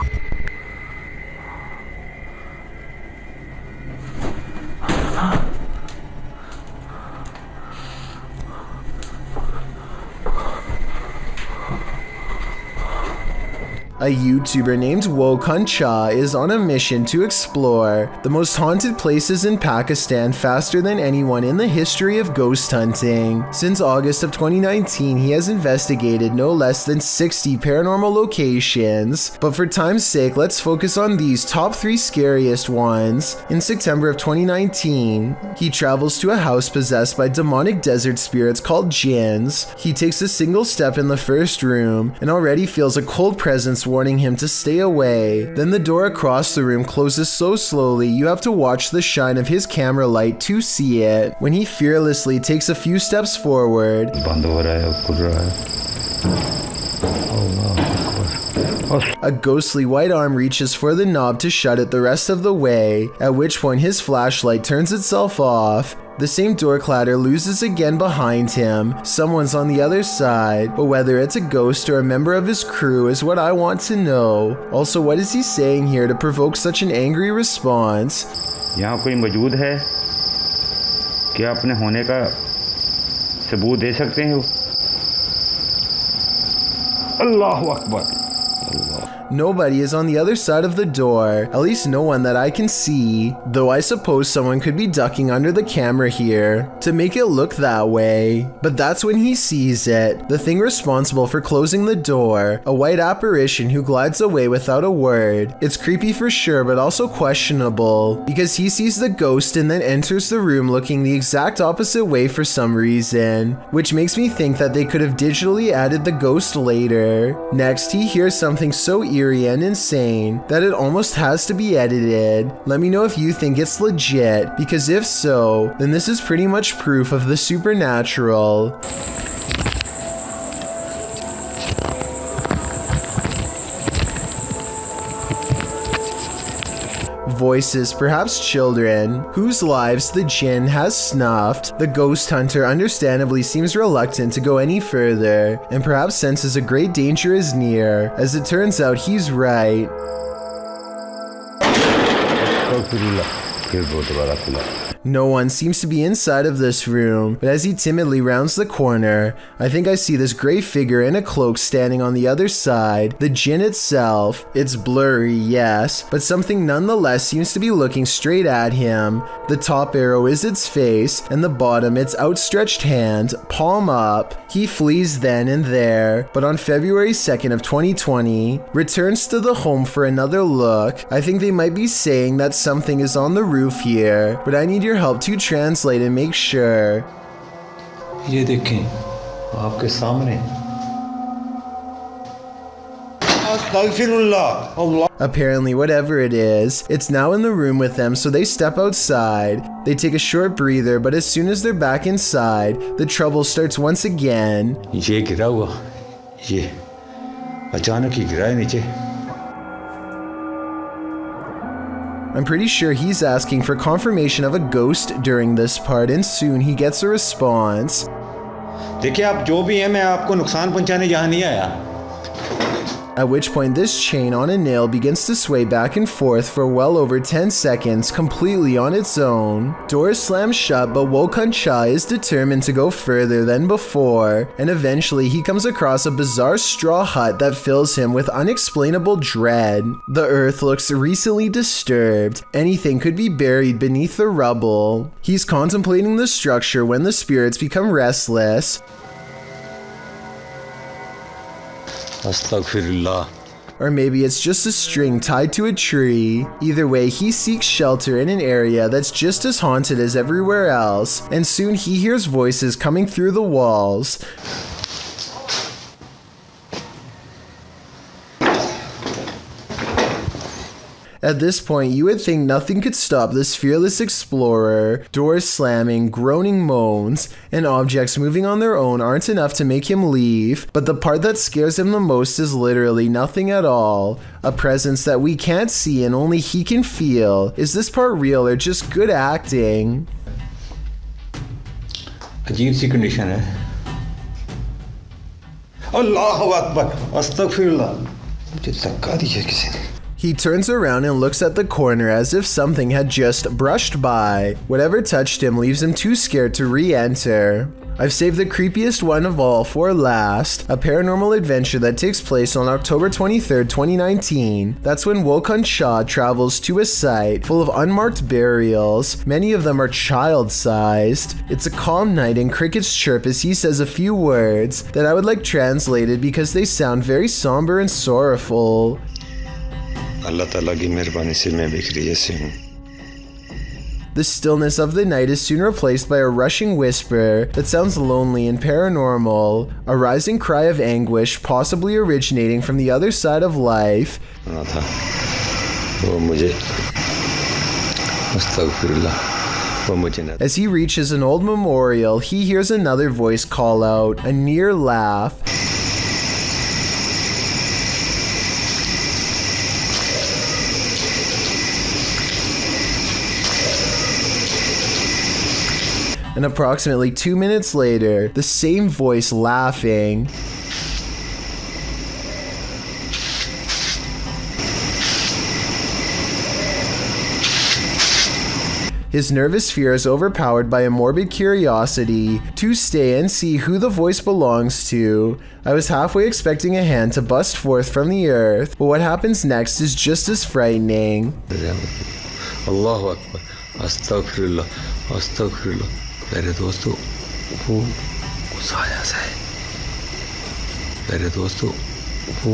A YouTuber named Wokuncha is on a mission to explore the most haunted places in Pakistan faster than anyone in the history of ghost hunting. Since August of 2019, he has investigated no less than 60 paranormal locations, but for time's sake, let's focus on these top 3 scariest ones. In September of 2019, he travels to a house possessed by demonic desert spirits called jinns. He takes a single step in the first room and already feels a cold presence warning him to stay away. Then the door across the room closes so slowly you have to watch the shine of his camera light to see it. When he fearlessly takes a few steps forward, a ghostly white arm reaches for the knob to shut it the rest of the way, at which point his flashlight turns itself off. The same door clatter loses again behind him. Someone's on the other side, but whether it's a ghost or a member of his crew is what I want to know. Also, what is he saying here to provoke such an angry response? यहाँ कोई मौजूद है? क्या अपने होने का सबूत दे सकते हैं? अल्लाहु Akbar. Nobody is on the other side of the door, at least no one that I can see, though I suppose someone could be ducking under the camera here to make it look that way. But that's when he sees it, the thing responsible for closing the door, a white apparition who glides away without a word. It's creepy for sure, but also questionable, because he sees the ghost and then enters the room looking the exact opposite way for some reason, which makes me think that they could have digitally added the ghost later. Next, he hears something so eerie eerie and insane that it almost has to be edited. Let me know if you think it's legit, because if so, then this is pretty much proof of the supernatural. Voices, perhaps children, whose lives the jinn has snuffed. The ghost hunter understandably seems reluctant to go any further, and perhaps senses a great danger is near. As it turns out, he's right. No one seems to be inside of this room, but as he timidly rounds the corner, I think I see this gray figure in a cloak standing on the other side. The jinn itself, it's blurry, yes, but something nonetheless seems to be looking straight at him. The top arrow is its face, and the bottom its outstretched hand, palm up. He flees then and there, but on February 2nd of 2020, returns to the home for another look. I think they might be saying that something is on the roof here, but I need your help to translate and make sure. ये देखें आपके सामने Apparently, whatever it is, it's now in the room with them, so they step outside. They take a short breather, but as soon as they're back inside, the trouble starts once again. ये गिरा हुआ ये अचानक ही गिरा है नीचे I'm pretty sure he's asking for confirmation of a ghost during this part, and soon he gets a response. देखिए आप जो भी हैं मैं आपको नुकसान पहुंचाने यहाँ नहीं आया At which point this chain on a nail begins to sway back and forth for well over 10 seconds completely on its own. Doors slam shut, but Wokun Cha is determined to go further than before, and eventually he comes across a bizarre straw hut that fills him with unexplainable dread. The earth looks recently disturbed. Anything could be buried beneath the rubble. He's contemplating the structure when the spirits become restless. Or maybe it's just a string tied to a tree. Either way, he seeks shelter in an area that's just as haunted as everywhere else, and soon he hears voices coming through the walls. At this point, you would think nothing could stop this fearless explorer. Doors slamming, groaning moans, and objects moving on their own aren't enough to make him leave, but the part that scares him the most is literally nothing at all. A presence that we can't see and only he can feel. Is this part real or just good acting? अजीब सी condition है अल्लाहु अकबर अस्तगफिरुल्लाह मुझे धक्का दीजिए किसी ने He turns around and looks at the corner as if something had just brushed by. Whatever touched him leaves him too scared to re-enter. I've saved the creepiest one of all for last, a paranormal adventure that takes place on October 23rd, 2019. That's when Wokun Cha travels to a site full of unmarked burials. Many of them are child-sized. It's a calm night and crickets chirp as he says a few words that I would like translated because they sound very somber and sorrowful. अल्लाह ताला की मेहरबानी से मैं बिखरी ऐसे हूँ The stillness of the night is soon replaced by a rushing whisper that sounds lonely and paranormal, a rising cry of anguish possibly originating from the other side of life. As he reaches an old memorial, he hears another voice call out, a near laugh. And approximately 2 minutes later, the same voice laughing. His nervous fear is overpowered by a morbid curiosity to stay and see who the voice belongs to. I was halfway expecting a hand to bust forth from the earth, but what happens next is just as frightening. Allahu Akbar. Astaghfirullah. Astaghfirullah. मेरे दोस्तों वो साया है मेरे दोस्तों वो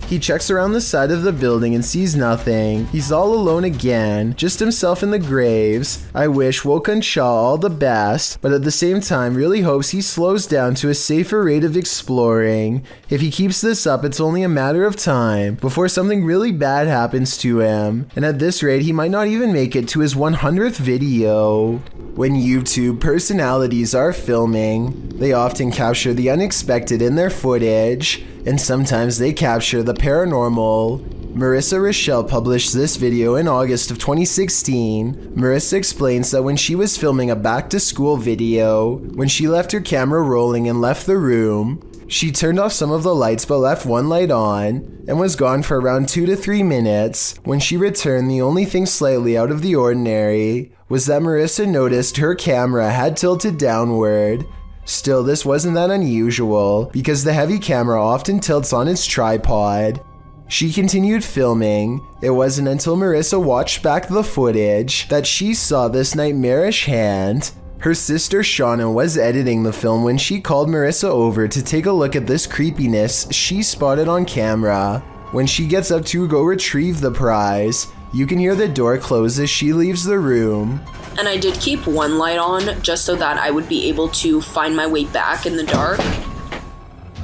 He checks around the side of the building and sees nothing. He's all alone again, just himself in the graves. I wish Wokan Shaw all the best, but at the same time really hopes he slows down to a safer rate of exploring. If he keeps this up, it's only a matter of time before something really bad happens to him, and at this rate he might not even make it to his 100th video. When YouTube personalities are filming, they often capture the unexpected in their footage, and sometimes they capture the paranormal. Marissa Rochelle published this video in August of 2016. Marissa explains that when she was filming a back to school video, when she left her camera rolling and left the room, she turned off some of the lights but left one light on, and was gone for around 2 to 3 minutes. When she returned, the only thing slightly out of the ordinary was that Marissa noticed her camera had tilted downward. Still, this wasn't that unusual, because the heavy camera often tilts on its tripod. She continued filming. It wasn't until Marissa watched back the footage that she saw this nightmarish hand. Her sister Shauna was editing the film when she called Marissa over to take a look at this creepiness she spotted on camera. When she gets up to go retrieve the prize, you can hear the door close as she leaves the room. And I did keep one light on just so that I would be able to find my way back in the dark.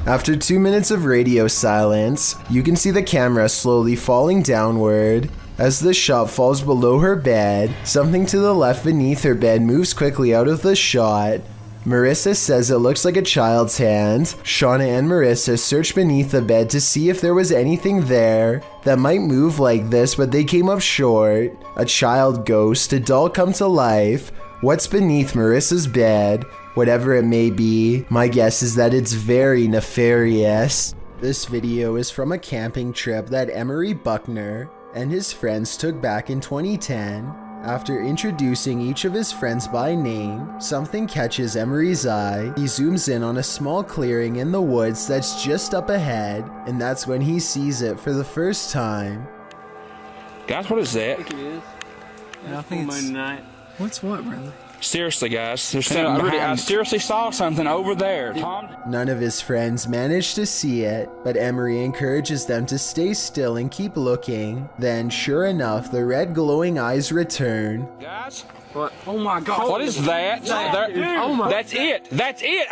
After 2 minutes of radio silence, you can see the camera slowly falling downward. As the shot falls below her bed, something to the left beneath her bed moves quickly out of the shot. Marissa says it looks like a child's hand. Shauna and Marissa searched beneath the bed to see if there was anything there that might move like this, but they came up short. A child ghost, a doll come to life. What's beneath Marissa's bed? Whatever it may be, my guess is that it's very nefarious. This video is from a camping trip that Emery Buckner and his friends took back in 2010. After introducing each of his friends by name, something catches Emery's eye. He zooms in on a small clearing in the woods that's just up ahead, and that's when he sees it for the first time. Guys, what is that? I think it is. Yeah, I think it's... What's what, Bradley? Seriously, guys, there's something I seriously saw something over there, Tom. None of his friends managed to see it, but Emery encourages them to stay still and keep looking. Then, sure enough, the red glowing eyes return. Guys? What? Oh my gosh. What is that? Oh my. That's it. That's it.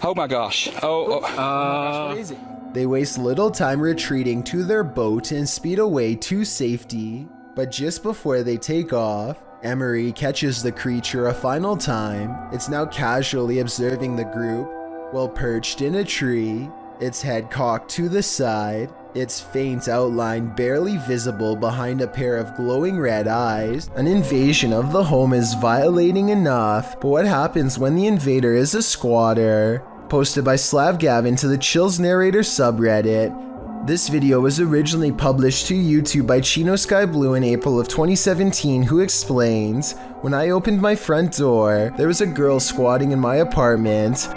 Oh my gosh. That's crazy. They waste little time retreating to their boat and speed away to safety. But just before they take off, Emery catches the creature a final time. It's now casually observing the group while perched in a tree, its head cocked to the side, its faint outline barely visible behind a pair of glowing red eyes. An invasion of the home is violating enough, but what happens when the invader is a squatter? Posted by Slav Gavin to the Chills Narrator subreddit. This video was originally published to YouTube by Chino Sky Blue in April of 2017, who explains, "When I opened my front door, there was a girl squatting in my apartment.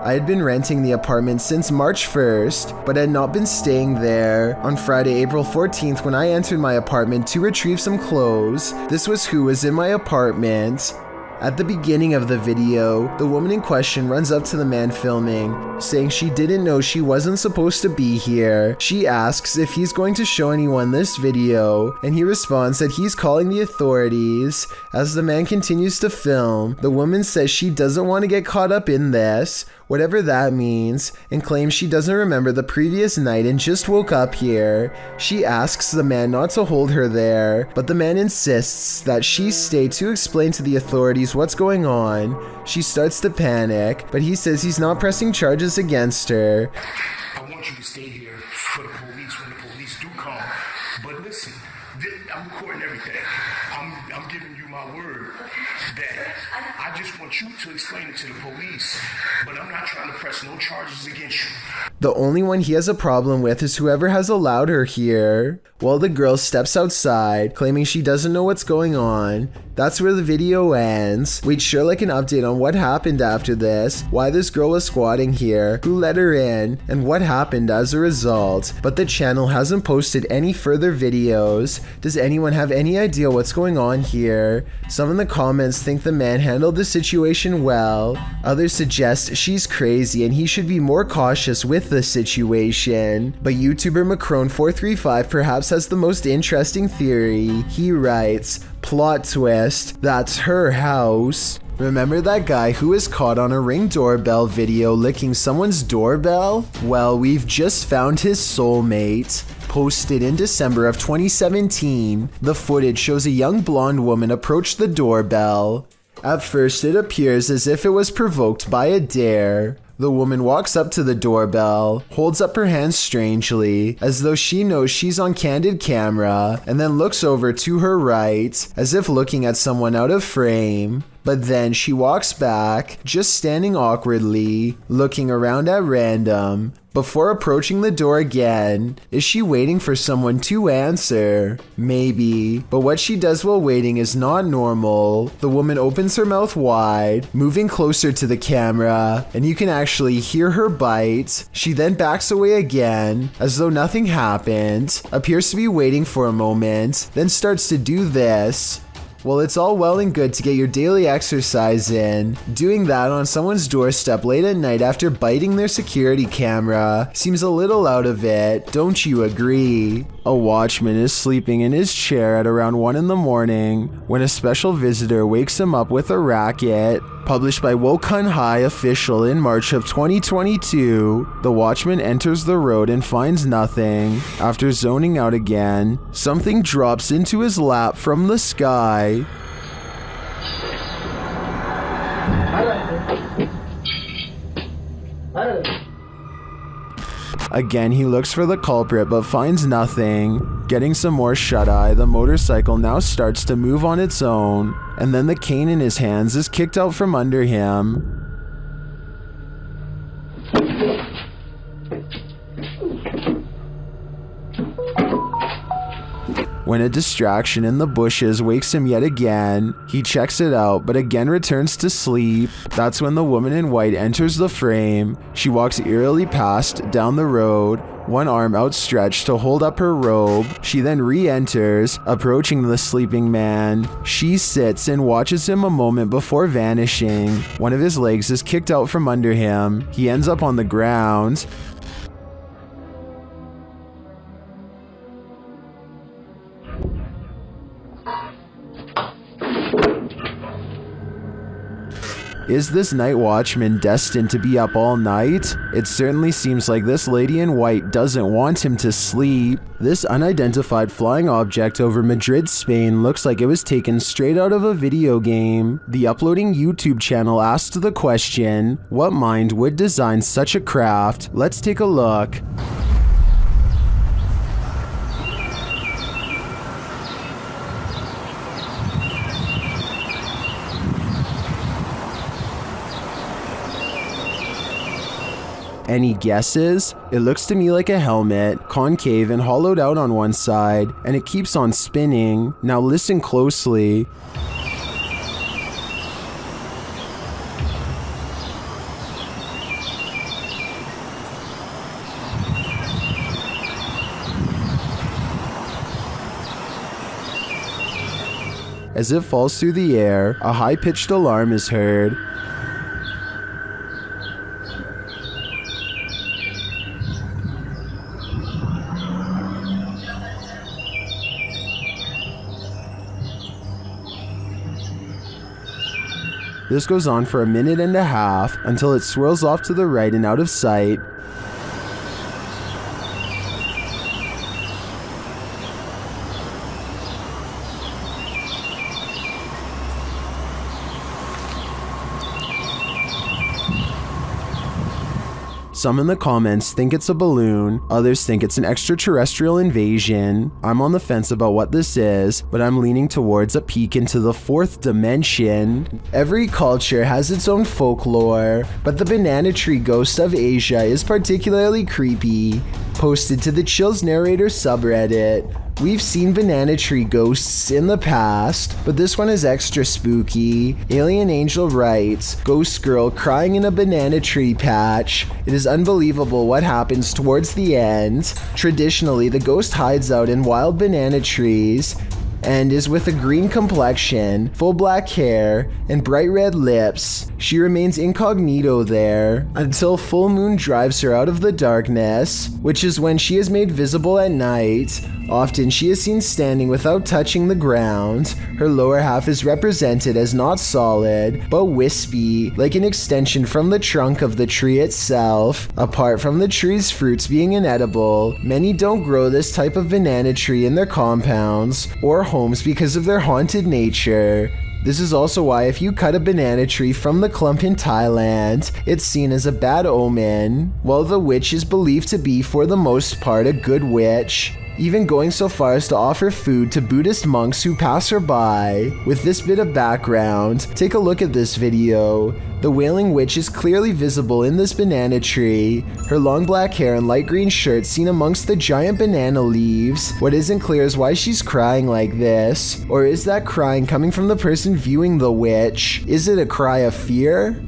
I had been renting the apartment since March 1st, but had not been staying there. On Friday, April 14th, when I entered my apartment to retrieve some clothes, this was who was in my apartment." At the beginning of the video, the woman in question runs up to the man filming, saying she didn't know she wasn't supposed to be here. She asks if he's going to show anyone this video, and he responds that he's calling the authorities. As the man continues to film, the woman says she doesn't want to get caught up in this, whatever that means, and claims she doesn't remember the previous night and just woke up here. She asks the man not to hold her there, but the man insists that she stay to explain to the authorities what's going on. She starts to panic, but he says he's not pressing charges against her. I want you to stay here for the police when the police do come. But listen, I'm recording everything. I'm giving you my word that I just want you to explain it to the police, but I'm not trying to press no charges against you. The only one he has a problem with is whoever has allowed her here. While the girl steps outside, claiming she doesn't know what's going on. That's where the video ends. We'd sure like an update on what happened after this, why this girl was squatting here, who let her in, and what happened as a result. But the channel hasn't posted any further videos. Does anyone have any idea what's going on here? Some in the comments comments think the man handled the situation well. Others suggest she's crazy and he should be more cautious with the situation. But YouTuber Macron435 perhaps has the most interesting theory. He writes, plot twist, that's her house. Remember that guy who was caught on a Ring doorbell video licking someone's doorbell? Well, we've just found his soulmate. Posted in December of 2017, the footage shows a young blonde woman approach the doorbell. At first, it appears as if it was provoked by a dare. The woman walks up to the doorbell, holds up her hands strangely, as though she knows she's on candid camera, and then looks over to her right, as if looking at someone out of frame. But then she walks back, just standing awkwardly, looking around at random, before approaching the door again. Is she waiting for someone to answer? Maybe, but what she does while waiting is not normal. The woman opens her mouth wide, moving closer to the camera, and you can actually hear her bite. She then backs away again, as though nothing happened, appears to be waiting for a moment, then starts to do this. Well, it's all well and good to get your daily exercise in. Doing that on someone's doorstep late at night after biting their security camera seems a little out of it, don't you agree? A watchman is sleeping in his chair at around 1 in the morning when a special visitor wakes him up with a racket. Published by Wokun High Official in March of 2022, the watchman enters the road and finds nothing. After zoning out again, something drops into his lap from the sky. Again, he looks for the culprit but finds nothing. Getting some more shut-eye, the motorcycle now starts to move on its own, and then the cane in his hands is kicked out from under him. When a distraction in the bushes wakes him yet again, he checks it out but again returns to sleep. That's when the woman in white enters the frame. She walks eerily past down the road, one arm outstretched to hold up her robe. She then re-enters, approaching the sleeping man. She sits and watches him a moment before vanishing. One of his legs is kicked out from under him. He ends up on the ground. Is this night watchman destined to be up all night? It certainly seems like this lady in white doesn't want him to sleep. This unidentified flying object over Madrid, Spain looks like it was taken straight out of a video game. The uploading YouTube channel asked the question, what mind would design such a craft? Let's take a look. Any guesses? It looks to me like a helmet, concave and hollowed out on one side, and it keeps on spinning. Now listen closely. As it falls through the air, a high-pitched alarm is heard. This goes on for a minute and a half until it swirls off to the right and out of sight. Some in the comments think it's a balloon, others think it's an extraterrestrial invasion. I'm on the fence about what this is, but I'm leaning towards a peek into the fourth dimension. Every culture has its own folklore, but the banana tree ghost of Asia is particularly creepy. Posted to the Chills Narrator subreddit. We've seen banana tree ghosts in the past, but this one is extra spooky. Alien Angel writes, ghost girl crying in a banana tree patch. It is unbelievable what happens towards the end. Traditionally, the ghost hides out in wild banana trees. and is with a green complexion, full black hair, and bright red lips. She remains incognito there until full moon drives her out of the darkness, which is when she is made visible at night. Often she is seen standing without touching the ground. Her lower half is represented as not solid, but wispy, like an extension from the trunk of the tree itself. Apart from the tree's fruits being inedible, many don't grow this type of banana tree in their compounds or homes because of their haunted nature. This is also why if you cut a banana tree from the clump in Thailand, it's seen as a bad omen, while the witch is believed to be for the most part a good witch, even going so far as to offer food to Buddhist monks who pass her by. With this bit of background, take a look at this video. The Wailing Witch is clearly visible in this banana tree. Her long black hair and light green shirt seen amongst the giant banana leaves. What isn't clear is why she's crying like this. Or is that crying coming from the person viewing the witch? Is it a cry of fear?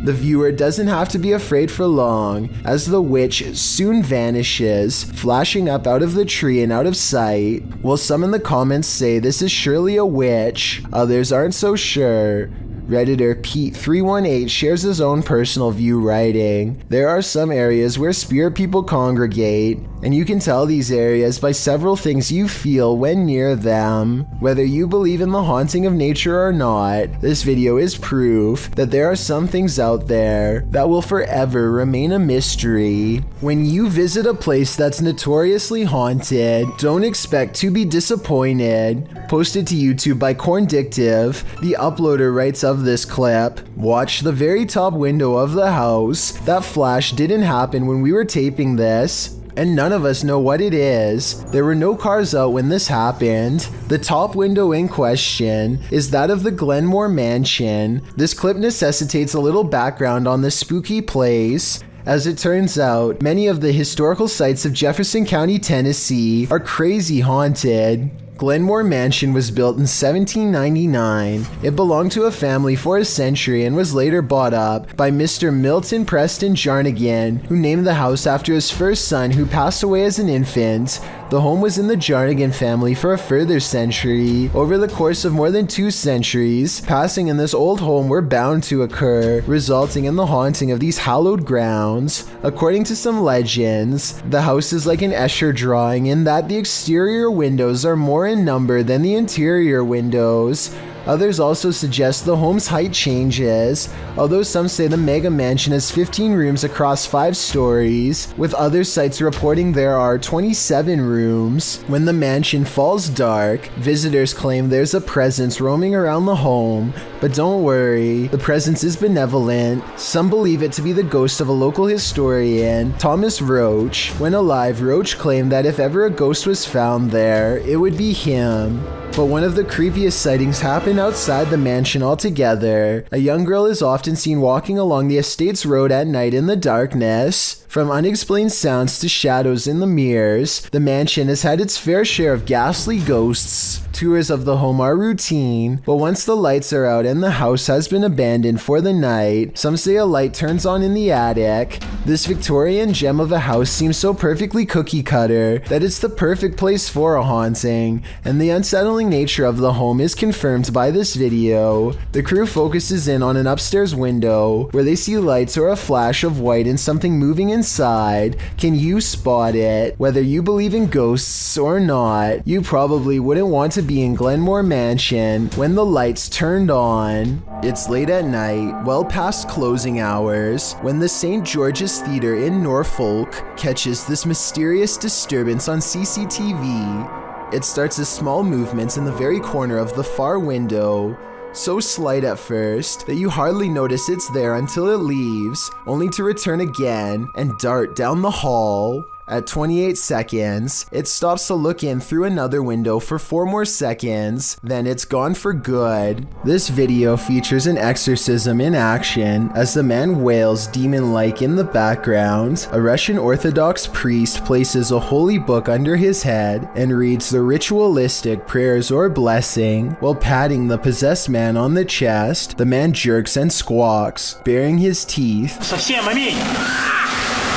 The viewer doesn't have to be afraid for long, as the witch soon vanishes, flashing up out of the tree and out of sight. While some in the comments say this is surely a witch, others aren't so sure. Redditor Pete318 shares his own personal view, writing, "There are some areas where spirit people congregate, and you can tell these areas by several things you feel when near them. Whether you believe in the haunting of nature or not, this video is proof that there are some things out there that will forever remain a mystery. When you visit a place that's notoriously haunted, don't expect to be disappointed." Posted to YouTube by Corndictive, the uploader writes of this clip, "Watch the very top window of the house. That flash didn't happen when we were taping this, and none of us know what it is. There were no cars out when this happened. The top window in question is that of the Glenmore Mansion." This clip necessitates a little background on this spooky place. As it turns out, many of the historical sites of Jefferson County, Tennessee are crazy haunted. Glenmore Mansion was built in 1799. It belonged to a family for a century and was later bought up by Mr. Milton Preston Jarnigan, who named the house after his first son who passed away as an infant. The home was in the Jarnigan family for a further century. Over the course of more than 2 centuries, passing in this old home were bound to occur, resulting in the haunting of these hallowed grounds. According to some legends, the house is like an Escher drawing in that the exterior windows are more in number than the interior windows. Others also suggest the home's height changes, although some say the mega mansion has 15 rooms across 5 stories, with other sites reporting there are 27 rooms. When the mansion falls dark, visitors claim there's a presence roaming around the home, but don't worry, the presence is benevolent. Some believe it to be the ghost of a local historian, Thomas Roach. When alive, Roach claimed that if ever a ghost was found there, it would be him. But one of the creepiest sightings happened outside the mansion altogether. A young girl is often seen walking along the estate's road at night in the darkness. From unexplained sounds to shadows in the mirrors, the mansion has had its fair share of ghastly ghosts. Tours of the home are routine, but once the lights are out and the house has been abandoned for the night, some say a light turns on in the attic. This Victorian gem of a house seems so perfectly cookie cutter that it's the perfect place for a haunting, and the unsettling nature of the home is confirmed by this video. The crew focuses in on an upstairs window where they see lights or a flash of white and something moving inside. Can you spot it? Whether you believe in ghosts or not, you probably wouldn't want to be in Glenmore Mansion when the lights turned on. It's late at night, well past closing hours, when the St. George's Theatre in Norfolk catches this mysterious disturbance on CCTV. It starts as small movements in the very corner of the far window, so slight at first that you hardly notice it's there until it leaves, only to return again and dart down the hall. At 28 seconds, it stops to look in through another window for 4 more seconds, then it's gone for good. This video features an exorcism in action as the man wails demon-like in the background. A Russian Orthodox priest places a holy book under his head and reads the ritualistic prayers or blessing while patting the possessed man on the chest. The man jerks and squawks, baring his teeth.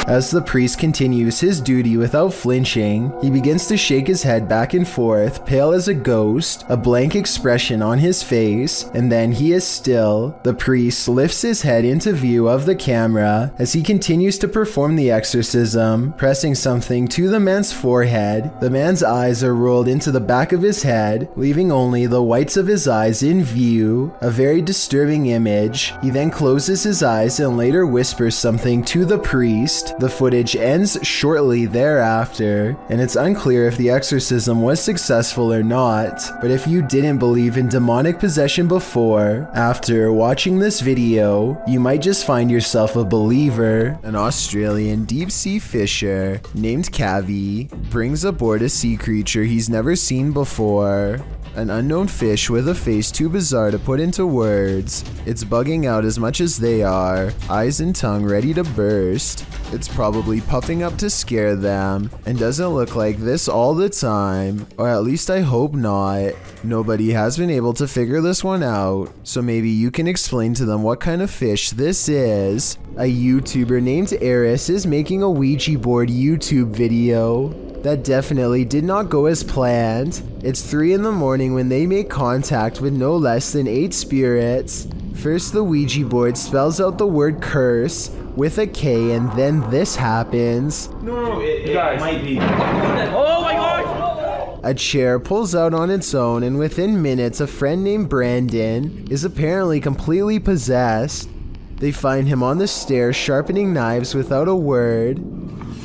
As the priest continues his duty without flinching, he begins to shake his head back and forth, pale as a ghost, a blank expression on his face, and then he is still. The priest lifts his head into view of the camera as he continues to perform the exorcism, pressing something to the man's forehead. The man's eyes are rolled into the back of his head, leaving only the whites of his eyes in view, a very disturbing image. He then closes his eyes and later whispers something to the priest. The footage ends shortly thereafter, and it's unclear if the exorcism was successful or not, but if you didn't believe in demonic possession before, after watching this video, you might just find yourself a believer. An Australian deep-sea fisher named Cavi brings aboard a sea creature he's never seen before. An unknown fish with a face too bizarre to put into words. It's bugging out as much as they are, eyes and tongue ready to burst. It's probably puffing up to scare them, and doesn't look like this all the time, or at least I hope not. Nobody has been able to figure this one out, so maybe you can explain to them what kind of fish this is. A YouTuber named Eris is making a Ouija board YouTube video. That definitely did not go as planned. It's 3 in the morning when they make contact with no less than 8 spirits. First, the Ouija board spells out the word curse with a K, and then this happens. No, it might be. Oh my god! A chair pulls out on its own, and within minutes, a friend named Brandon is apparently completely possessed. They find him on the stairs sharpening knives without a word.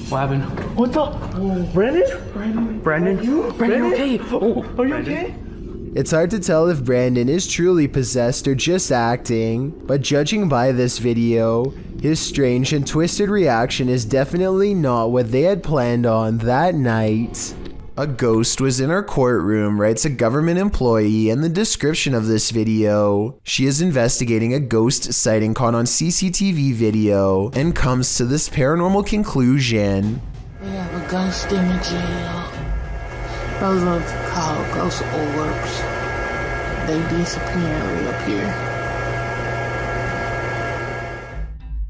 What happened? What the? Brandon? Brandon, you okay? Oh, are you okay? It's hard to tell if Brandon is truly possessed or just acting, but judging by this video, his strange and twisted reaction is definitely not what they had planned on that night. A ghost was in our courtroom, writes a government employee in the description of this video. She is investigating a ghost sighting caught on CCTV video and comes to this paranormal conclusion. We have a ghost in the jail. Those are called ghost orbs. They disappear and reappear.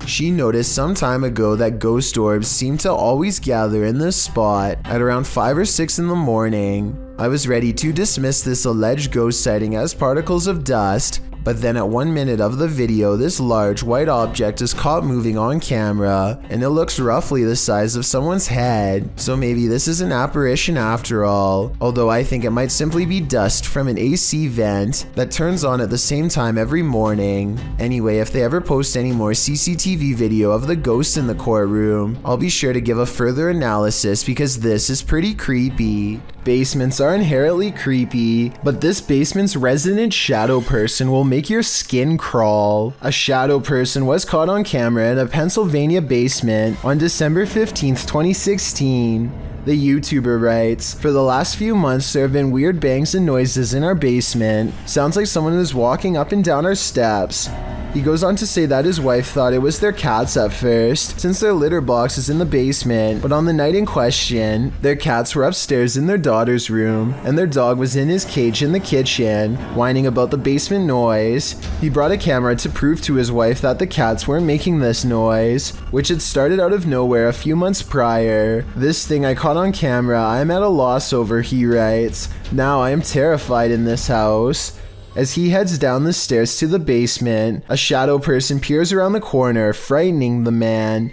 She noticed some time ago that ghost orbs seem to always gather in this spot at around 5 or 6 in the morning. I was ready to dismiss this alleged ghost sighting as particles of dust, but then at 1 minute of the video, this large white object is caught moving on camera, and it looks roughly the size of someone's head, so maybe this is an apparition after all, although I think it might simply be dust from an AC vent that turns on at the same time every morning. Anyway, if they ever post any more CCTV video of the ghost in the courtroom, I'll be sure to give a further analysis because this is pretty creepy. Basements are inherently creepy, but this basement's resident shadow person will make your skin crawl. A shadow person was caught on camera in a Pennsylvania basement on December 15th, 2016. The YouTuber writes, "For the last few months there have been weird bangs and noises in our basement. Sounds like someone is walking up and down our steps." He goes on to say that his wife thought it was their cats at first, since their litter box is in the basement, but on the night in question, their cats were upstairs in their daughter's room, and their dog was in his cage in the kitchen, whining about the basement noise. He brought a camera to prove to his wife that the cats weren't making this noise, which had started out of nowhere a few months prior. "This thing I caught on camera, I'm at a loss over," he writes. "Now I am terrified in this house." As he heads down the stairs to the basement, a shadow person peers around the corner, frightening the man.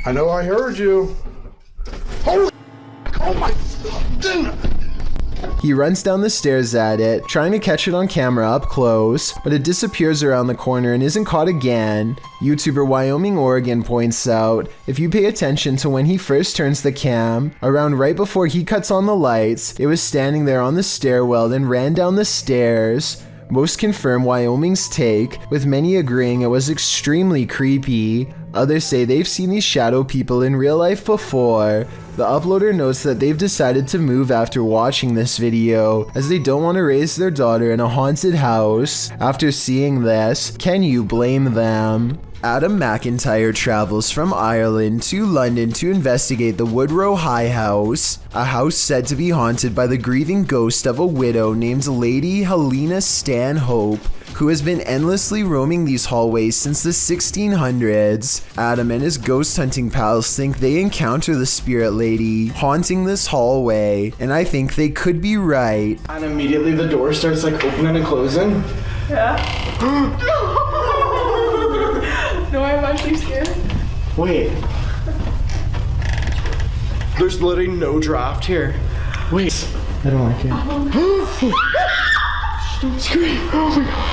I know I heard you. Holy, oh my, dude. He runs down the stairs at it, trying to catch it on camera up close, but it disappears around the corner and isn't caught again. YouTuber Wyoming Oregon points out, if you pay attention to when he first turns the cam, around right before he cuts on the lights, it was standing there on the stairwell and ran down the stairs. Most confirm Wyoming's take, with many agreeing it was extremely creepy. Others say they've seen these shadow people in real life before. The uploader notes that they've decided to move after watching this video, as they don't want to raise their daughter in a haunted house. After seeing this, can you blame them? Adam McIntyre travels from Ireland to London to investigate the Woodrow High House, a house said to be haunted by the grieving ghost of a widow named Lady Helena Stanhope, who has been endlessly roaming these hallways since the 1600s. Adam and his ghost hunting pals think they encounter the spirit lady haunting this hallway, and I think they could be right. And immediately the door starts like opening and closing. Yeah. No, I'm actually scared. Wait. There's literally no draft here. Wait. I don't like it. Don't scream. Oh my god.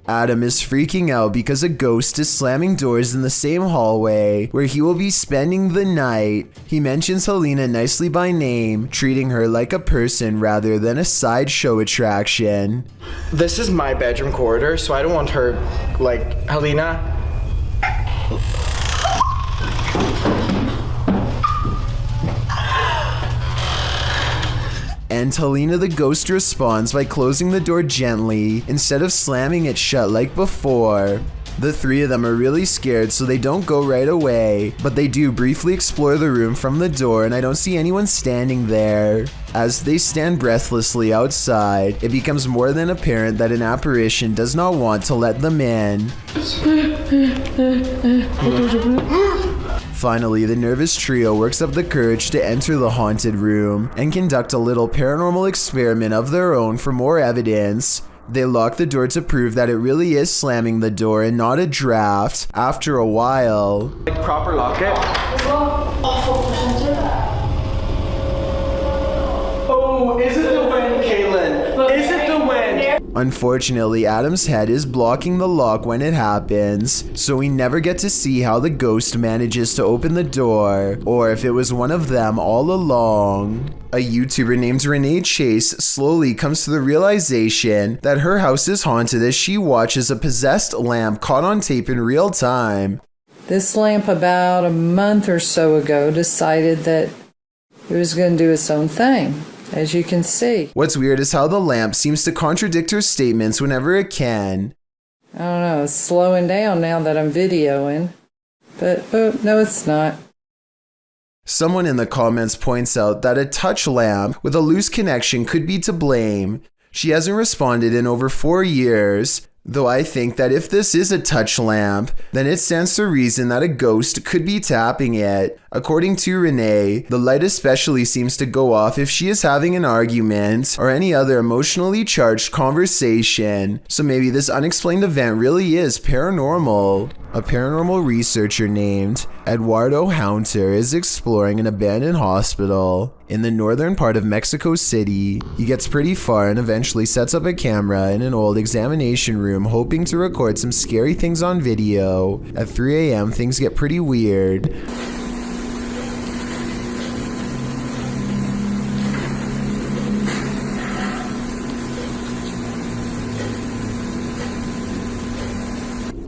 Adam is freaking out because a ghost is slamming doors in the same hallway where he will be spending the night. He mentions Helena nicely by name, treating her like a person rather than a sideshow attraction. This is my bedroom corridor, so I don't want her, like, Helena. And Helena the ghost responds by closing the door gently instead of slamming it shut like before. The three of them are really scared, so they don't go right away, but they do briefly explore the room from the door, and I don't see anyone standing there. As they stand breathlessly outside, it becomes more than apparent that an apparition does not want to let them in. Finally, the nervous trio works up the courage to enter the haunted room and conduct a little paranormal experiment of their own for more evidence. They lock the door to prove that it really is slamming the door and not a draft. After a while, like proper lock it. Oh, is it the wind, Caitlin? Is it the wind? Unfortunately, Adam's head is blocking the lock when it happens, so we never get to see how the ghost manages to open the door, or if it was one of them all along. A YouTuber named Renee Chase slowly comes to the realization that her house is haunted as she watches a possessed lamp caught on tape in real time. This lamp about a month or so ago decided that it was going to do its own thing, as you can see. What's weird is how the lamp seems to contradict her statements whenever it can. I don't know, it's slowing down now that I'm videoing. But no, it's not. Someone in the comments points out that a touch lamp with a loose connection could be to blame. She hasn't responded in over 4 years, though I think that if this is a touch lamp, then it stands to reason that a ghost could be tapping it. According to Renee, the light especially seems to go off if she is having an argument or any other emotionally charged conversation, so maybe this unexplained event really is paranormal. A paranormal researcher named Eduardo Haunter is exploring an abandoned hospital in the northern part of Mexico City. He gets pretty far and eventually sets up a camera in an old examination room, hoping to record some scary things on video. At 3 a.m., things get pretty weird.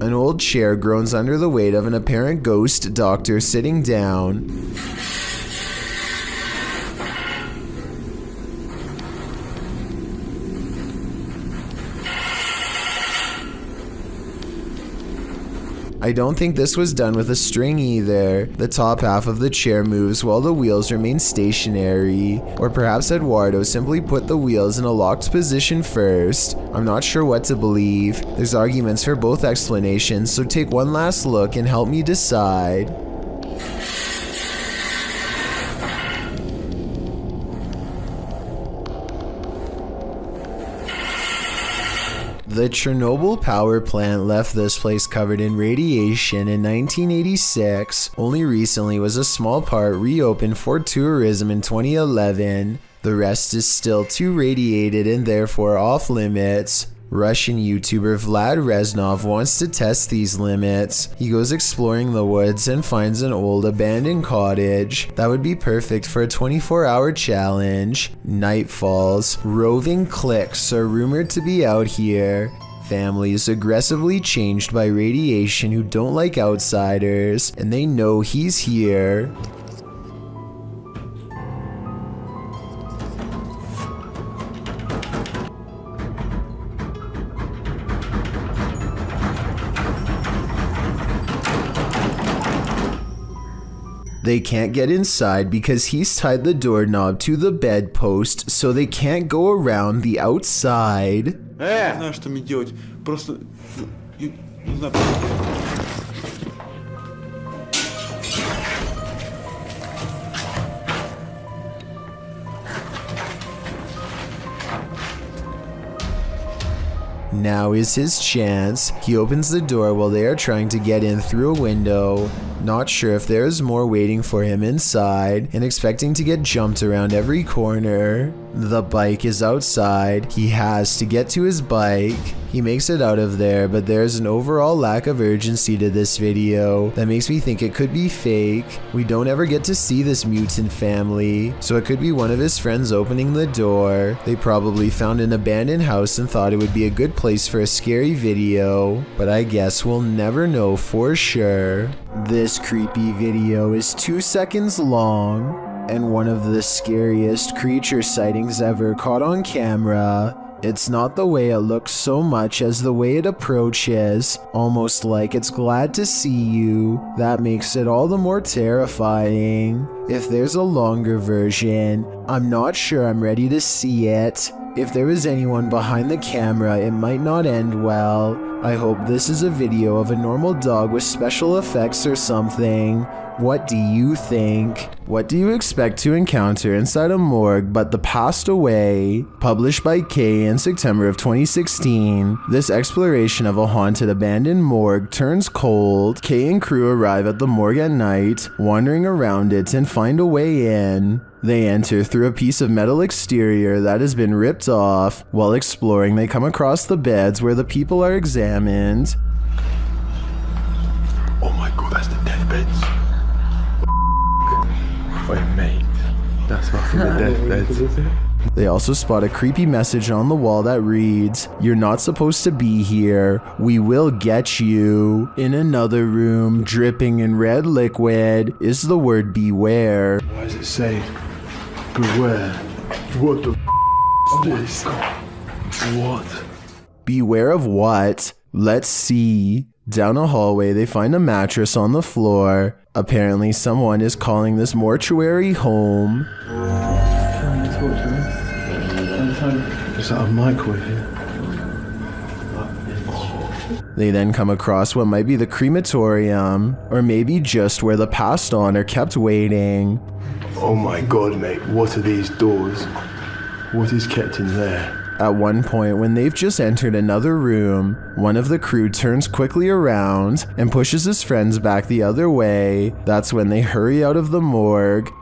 An old chair groans under the weight of an apparent ghost doctor sitting down. I don't think this was done with a string either. The top half of the chair moves while the wheels remain stationary. Or perhaps Eduardo simply put the wheels in a locked position first. I'm not sure what to believe. There's arguments for both explanations, so take one last look and help me decide. The Chernobyl power plant left this place covered in radiation in 1986. Only recently was a small part reopened for tourism in 2011. The rest is still too radiated and therefore off limits. Russian YouTuber Vlad Reznov wants to test these limits. He goes exploring the woods and finds an old abandoned cottage. That would be perfect for a 24-hour challenge. Night falls. Roving cliques are rumored to be out here. Families aggressively changed by radiation who don't like outsiders, and they know he's here. They can't get inside because he's tied the doorknob to the bedpost, so they can't go around the outside. Не знаю, что мне делать. Просто... Не знаю... Now is his chance. He opens the door while they are trying to get in through a window, not sure if there is more waiting for him inside, and expecting to get jumped around every corner. The bike is outside. He has to get to his bike. He makes it out of there, but there's an overall lack of urgency to this video that makes me think it could be fake. We don't ever get to see this mutant family, so it could be one of his friends opening the door. They probably found an abandoned house and thought it would be a good place for a scary video, but I guess we'll never know for sure. This creepy video is 2 seconds long, and one of the scariest creature sightings ever caught on camera. It's not the way it looks so much as the way it approaches, almost like it's glad to see you. That makes it all the more terrifying. If there's a longer version, I'm not sure I'm ready to see it. If there was anyone behind the camera, it might not end well. I hope this is a video of a normal dog with special effects or something. What do you think? What do you expect to encounter inside a morgue but the passed away? Published by Kay in September of 2016, this exploration of a haunted abandoned morgue turns cold. Kay and crew arrive at the morgue at night, wandering around it and find a way in. They enter through a piece of metal exterior that has been ripped off. While exploring, they come across the beds where the people are examined. Oh my god, that's the death beds. Wait, mate. That's fucking the death beds. They also spot a creepy message on the wall that reads, "You're not supposed to be here. We will get you." In another room, dripping in red liquid, is the word beware. Why does it say beware? What the is this? What? Beware of what? Let's see. Down a hallway, they find a mattress on the floor. Apparently, someone is calling this mortuary home. Is that a microwave here? They then come across what might be the crematorium, or maybe just where the passed on are kept waiting. Oh my god, mate, what are these doors? What is kept in there? At one point, when they've just entered another room, one of the crew turns quickly around and pushes his friends back the other way. That's when they hurry out of the morgue.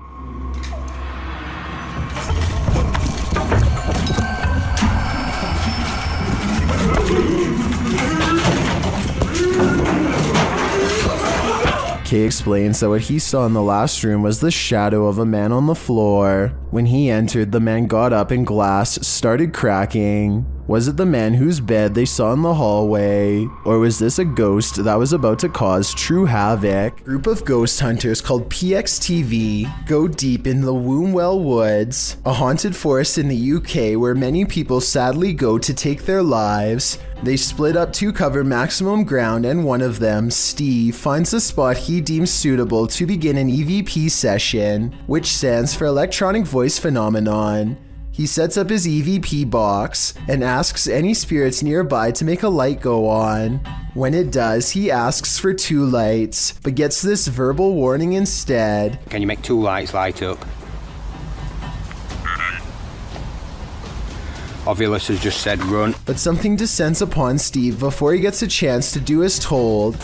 Kay explains that what he saw in the last room was the shadow of a man on the floor. When he entered, the man got up and glass started cracking. Was it the man whose bed they saw in the hallway? Or was this a ghost that was about to cause true havoc? A group of ghost hunters called PXTV go deep in the Wombwell Woods, a haunted forest in the UK where many people sadly go to take their lives. They split up to cover maximum ground, and one of them, Steve, finds a spot he deems suitable to begin an EVP session, which stands for Electronic Voice Phenomenon. He sets up his EVP box and asks any spirits nearby to make a light go on. When it does, he asks for 2 lights, but gets this verbal warning instead. Can you make 2 lights light up? Ovilus has just said run. But something descends upon Steve before he gets a chance to do as told.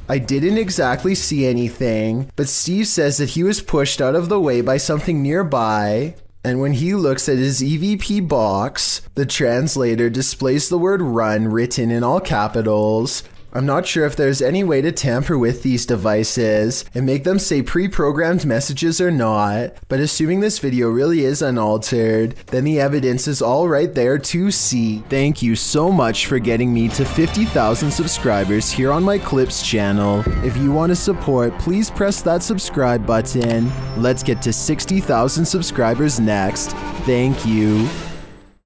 I didn't exactly see anything, but Steve says that he was pushed out of the way by something nearby. And when he looks at his EVP box, the translator displays the word run written in all capitals. I'm not sure if there's any way to tamper with these devices and make them say pre-programmed messages or not, but assuming this video really is unaltered, then the evidence is all right there to see. Thank you so much for getting me to 50,000 subscribers here on my Clips channel. If you want to support, please press that subscribe button. Let's get to 60,000 subscribers next. Thank you.